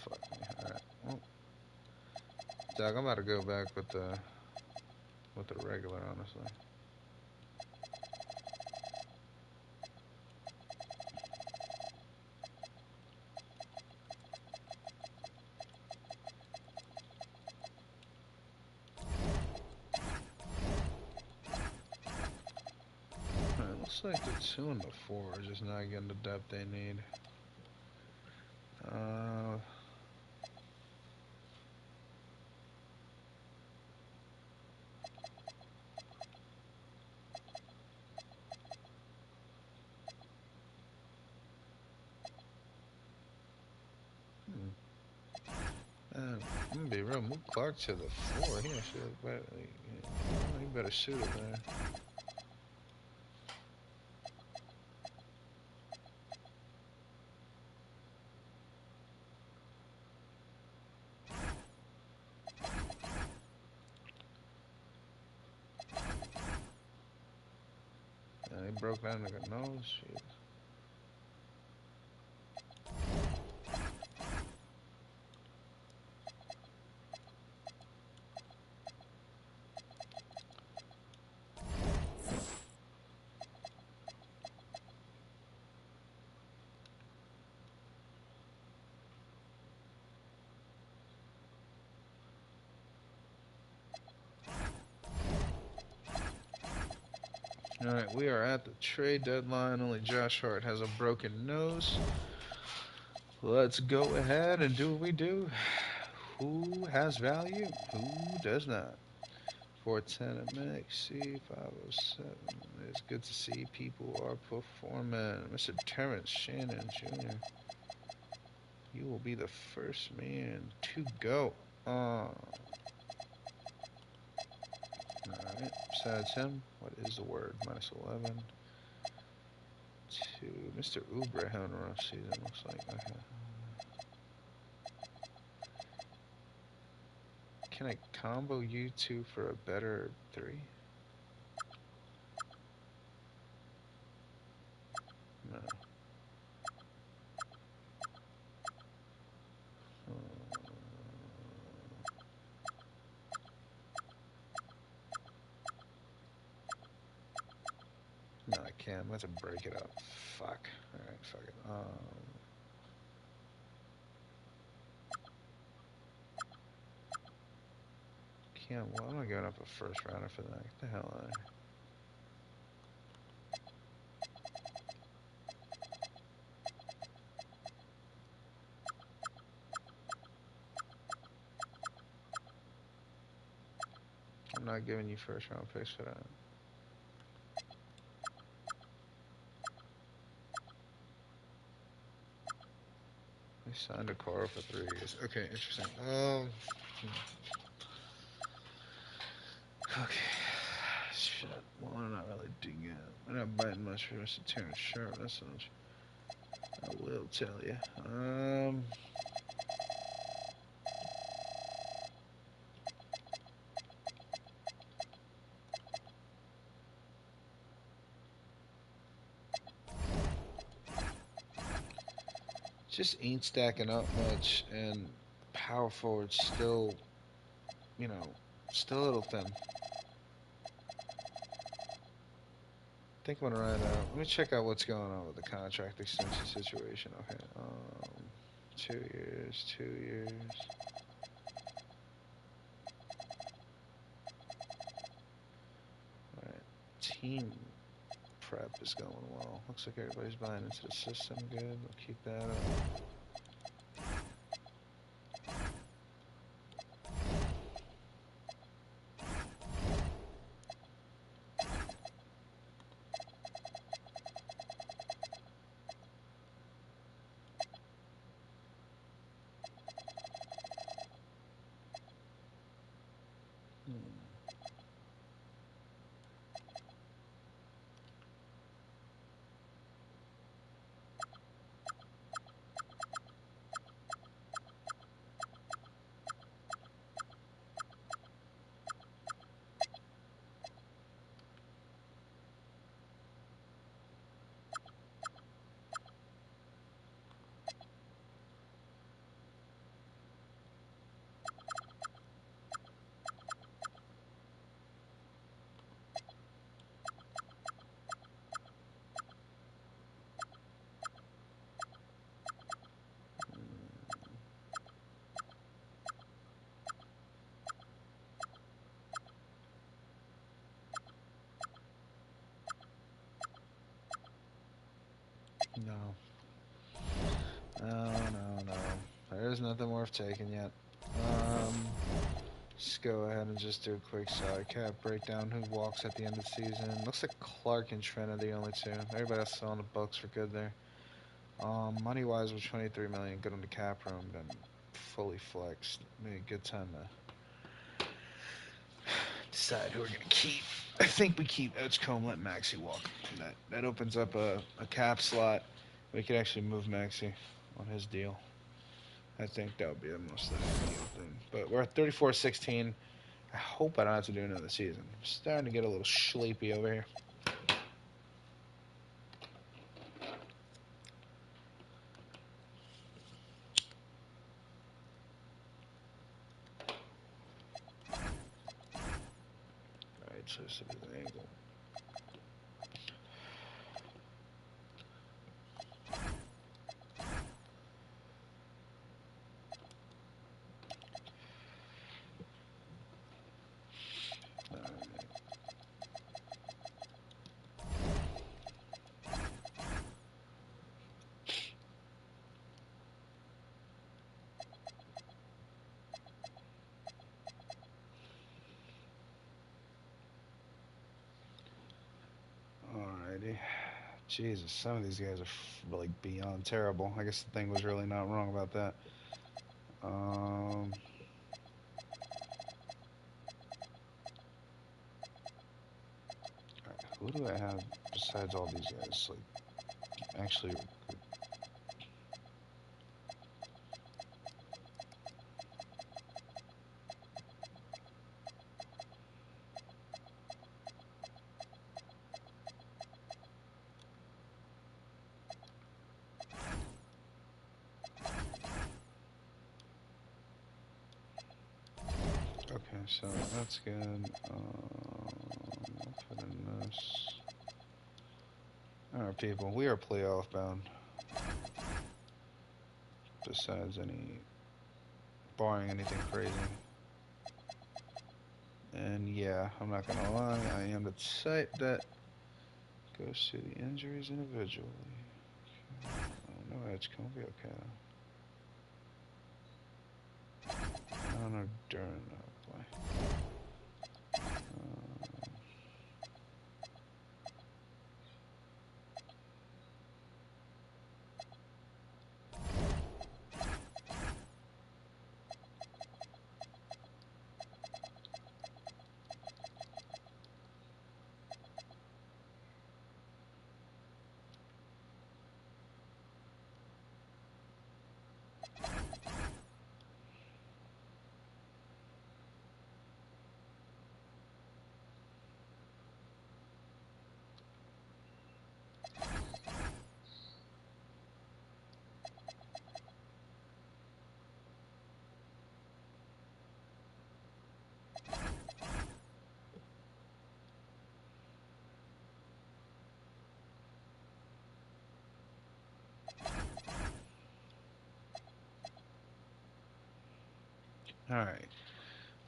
fuck me. Alright. Well, Doc, I'm about to go back with the regular, honestly. Alright, looks like the 2 and the 4 are just not getting the depth they need. Uh, hmm. I'm gonna be real. Move Clark to the 4. He actually look better. Like, yeah, he better shoot it there. And he broke that nigga nose. Shit. Alright, we are at the trade deadline. Only Josh Hart has a broken nose. Let's go ahead and do what we do. Who has value? Who does not? 410 at Max C 507. It's good to see people are performing. Mr. Terrence Shannon Jr. You will be the first man to go. Alright, besides him, what is the word? -11. To Mr. Uber having a rough season, looks like. Okay. Can I combo you two for a better 3? No. Uh, no, I can't. I'm going to break it up. Fuck. Alright, fuck it. Can't. Well, I'm not giving up a first rounder for that. Get the hell out of here. I'm not giving you first round picks for that. They signed a car for 3 years. Okay, interesting. Okay. Shit. Well, I'm not really doing it. I'm not biting much for Mr. Terrence Sharp. That's much. I will tell you. Just ain't stacking up much, and power forward still, you know, still a little thin. I think I'm gonna run it out. Let me check out what's going on with the contract extension situation. Okay, 2 years, 2 years. All right, team prep is going well. Looks like everybody's buying into the system. Good. We'll keep that up. No. No. There's nothing worth taking yet. Let's go ahead and just do a quick salary cap breakdown. Who walks at the end of the season? Looks like Clark and Trent are the only two. Everybody else selling the Bucks for good there. Money wise, with 23 million, good on the cap room, then fully flexed. Maybe a good time to decide who we're gonna keep. I think we keep Edgecombe, let Maxi walk. That opens up a cap slot. We could actually move Maxi on his deal. I think that would be the most ideal thing. But we're at 34-16. I hope I don't have to do another season. I'm starting to get a little sleepy over here. Alright, so this is an angle. Alrighty. Jesus, some of these guys are like beyond terrible. I guess the thing was really not wrong about that. Who do I have besides all these guys? Like, actually recruit? Okay, so that's good. I'll put in this. Alright, people, we are playoff bound. Besides barring anything crazy. And yeah, I'm not gonna lie, I am the type that goes through the injuries individually. Oh, no, it's gonna be okay. I don't know during that play. All right.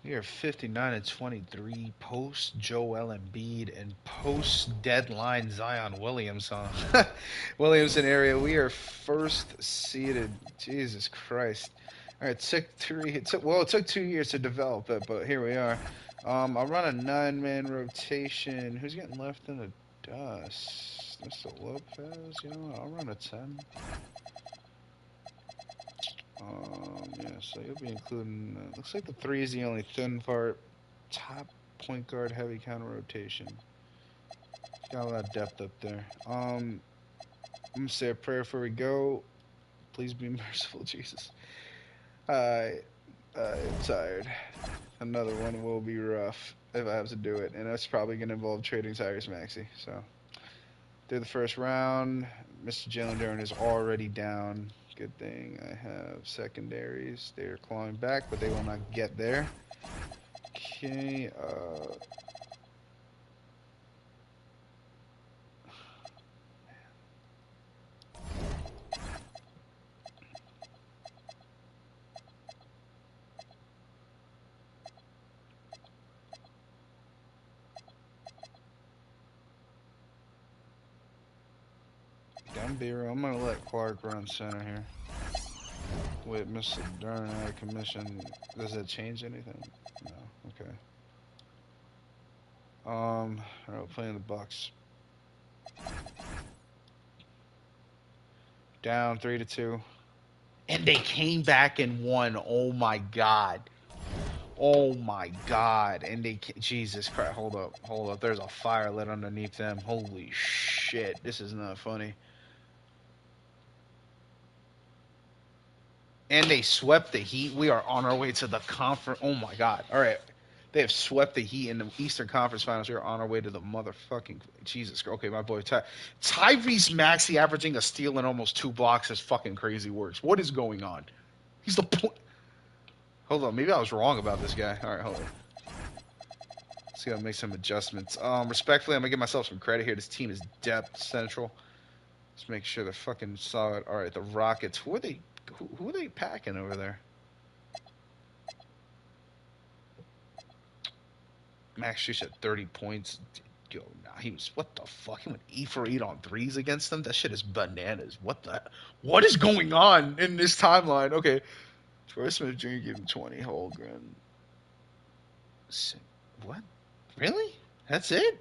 We are 59-23 post Joel Embiid and post deadline Zion Williamson. Williamson area. We are first seeded. Jesus Christ. All right, it took 2 years to develop it, but here we are. I'll run a 9-man rotation. Who's getting left in the dust? Mr. Lopez. You know what? I'll run a 10. Yeah, so you'll be including. Looks like the 3 is the only thin part. Top point guard, heavy counter rotation. Got a lot of depth up there. I'm gonna say a prayer before we go. Please be merciful, Jesus. I'm tired. Another one will be rough if I have to do it, and that's probably gonna involve trading Tyrese Maxey. So, through the first round, Mr. Jalen Duren is already down. Good thing I have secondaries. They're clawing back, but they will not get there. Okay, Gambiro. I'm gonna let Clark run center here. With Mr. Duren out of commission. Does that change anything? No. Okay. Alright, we're playing the Bucks. Down 3-2. And they came back and won. Oh my god. Oh my god. And they Jesus Christ. Hold up. There's a fire lit underneath them. Holy shit. This is not funny. And they swept the Heat. We are on our way to the conference. Oh my god. All right. They have swept the Heat in the Eastern Conference Finals. We are on our way to the motherfucking Jesus. Okay, my boy Tyrese Maxey averaging a steal and almost 2 blocks is fucking crazy works. What is going on? He's the point. Hold on. Maybe I was wrong about this guy. All right, hold on. Let's see how to make some adjustments. Respectfully, I'm going to give myself some credit here. This team is depth central. Let's make sure they're fucking solid. All right, the Rockets. Who are they packing over there? Max shoots at 30 points. Yo, nah, he was, what the fuck? He went 8 for 8 on threes against them? That shit is bananas. What is going on in this timeline? Okay. Troy Smith Jr. gave him 20. Holmgren. What? Really? That's it?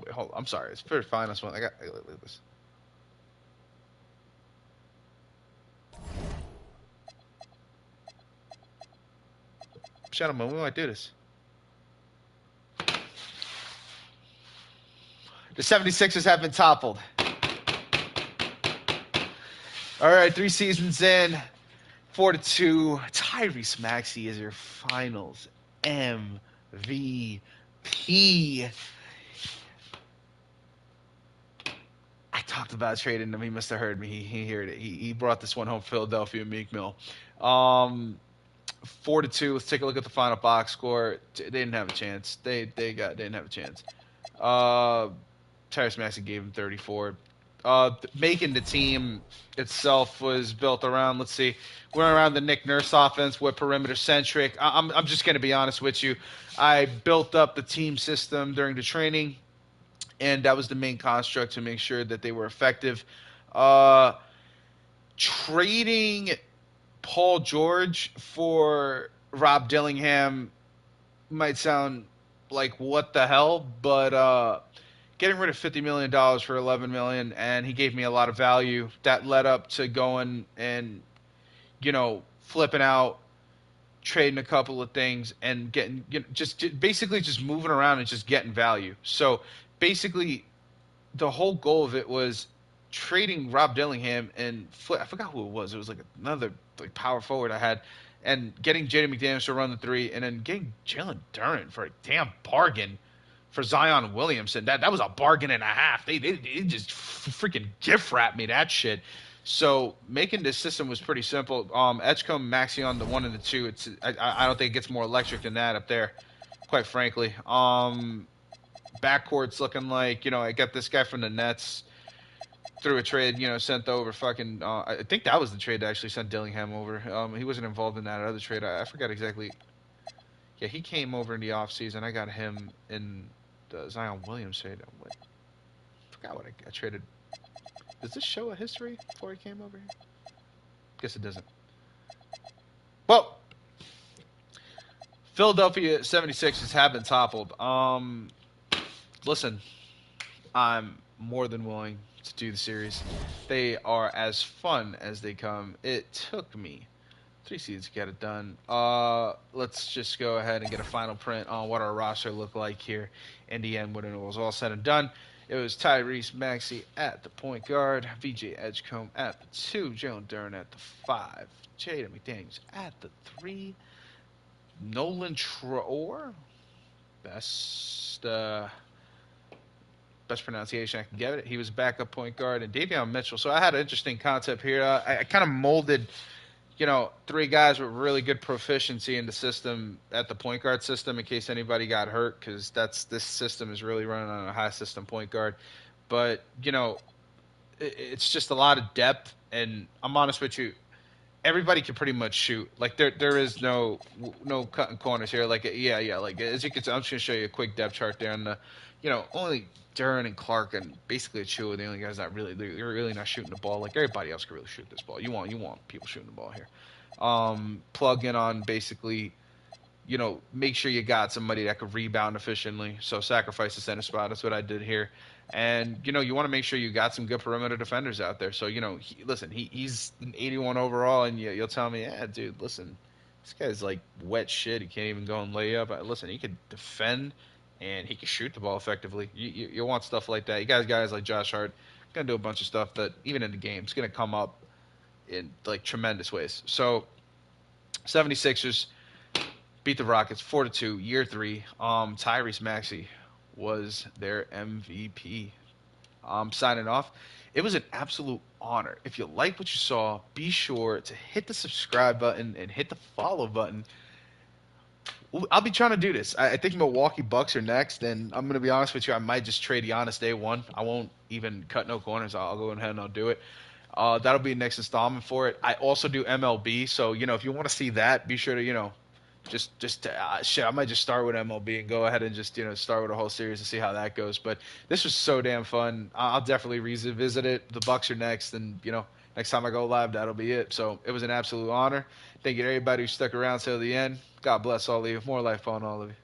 Wait, hold on. I'm sorry. It's pretty fine. This one. I got look at this. Gentlemen, we might do this. The 76ers have been toppled. All right, 3 seasons in, 4-2. Tyrese Maxey is your Finals MVP. I talked about trading him. He must have heard me. He heard it. He brought this one home, Philadelphia Meek Mill. 4-2. Let's take a look at the final box score. They didn't have a chance. They didn't have a chance. Tyrese Maxey gave him 34. Making the team itself was built around, let's see, we're around the Nick Nurse offense with perimeter centric. I'm just going to be honest with you. I built up the team system during the training, and that was the main construct to make sure that they were effective. Trading Paul George for Rob Dillingham might sound like what the hell, but getting rid of $50 million for $11 million, and he gave me a lot of value. That led up to going and, flipping out, trading a couple of things, and getting basically just moving around and just getting value. So basically, the whole goal of it was trading Rob Dillingham and I forgot who it was. It was like another power forward I had, and getting Jaden McDaniels to run the 3, and then getting Jalen Duren for a damn bargain for Zion Williamson. That was a bargain and a half. They just freaking gift wrapped me that shit. So making this system was pretty simple. Edgecombe, Maxey on the 1 and the 2. I don't think it gets more electric than that up there, quite frankly. Backcourt's looking like, I got this guy from the Nets through a trade, sent over fucking. I think that was the trade that actually sent Dillingham over. He wasn't involved in that other trade. I forgot exactly. Yeah, he came over in the offseason. I got him in the Zion Williams trade. What? Forgot what I traded. Does this show a history before he came over here? Guess it doesn't. Well, Philadelphia 76ers have been toppled. Listen, I'm more than willing to do the series. They are as fun as they come. It took me 3 seasons to get it done. Let's just go ahead and get a final print on what our roster looked like here in the end when it was all said and done. It was Tyrese Maxey at the point guard, VJ Edgecombe at the 2, Jalen Duren at the 5, Jaden McDaniels at the 3, Nolan Traore, best pronunciation I can get it. He was backup point guard, and Davion Mitchell. So I had an interesting concept here. I kind of molded, 3 guys with really good proficiency in the system at the point guard system in case anybody got hurt, because this system is really running on a high system point guard. But it's just a lot of depth, and I'm honest with you. Everybody can pretty much shoot. Like there is no cutting corners here. Like like as you can see, I'm just gonna show you a quick depth chart there. And only Duren and Clark and basically Achua are the only guys that they're really not shooting the ball. Like everybody else can really shoot this ball. You want people shooting the ball here. Plug in on basically, make sure you got somebody that could rebound efficiently. So sacrifice the center spot. That's what I did here. And, you want to make sure you got some good perimeter defenders out there. So, he's an 81 overall, and you'll tell me, yeah, dude, listen, this guy's like wet shit. He can't even go and lay up. Listen, he could defend, and he can shoot the ball effectively. You want stuff like that. You guys like Josh Hart, going to do a bunch of stuff that, even in the game, it's going to come up in, like, tremendous ways. So, 76ers beat the Rockets 4-2, year 3. Tyrese Maxey was their MVP. Signing off. It was an absolute honor. If you like what you saw, be sure to hit the subscribe button and hit the follow button. I'll be trying to do this. I think Milwaukee Bucks are next, and I'm going to be honest with you, I might just trade Giannis day one. I won't even cut no corners. I'll go ahead and I'll do it. That'll be the next installment for it. I also do MLB, so, if you want to see that, be sure to, shit, I might just start with MLB and go ahead and just, start with a whole series and see how that goes. But this was so damn fun. I'll definitely revisit it. The Bucks are next, and, next time I go live, that'll be it. So it was an absolute honor. Thank you to everybody who stuck around till the end. God bless all of you. More life on all of you.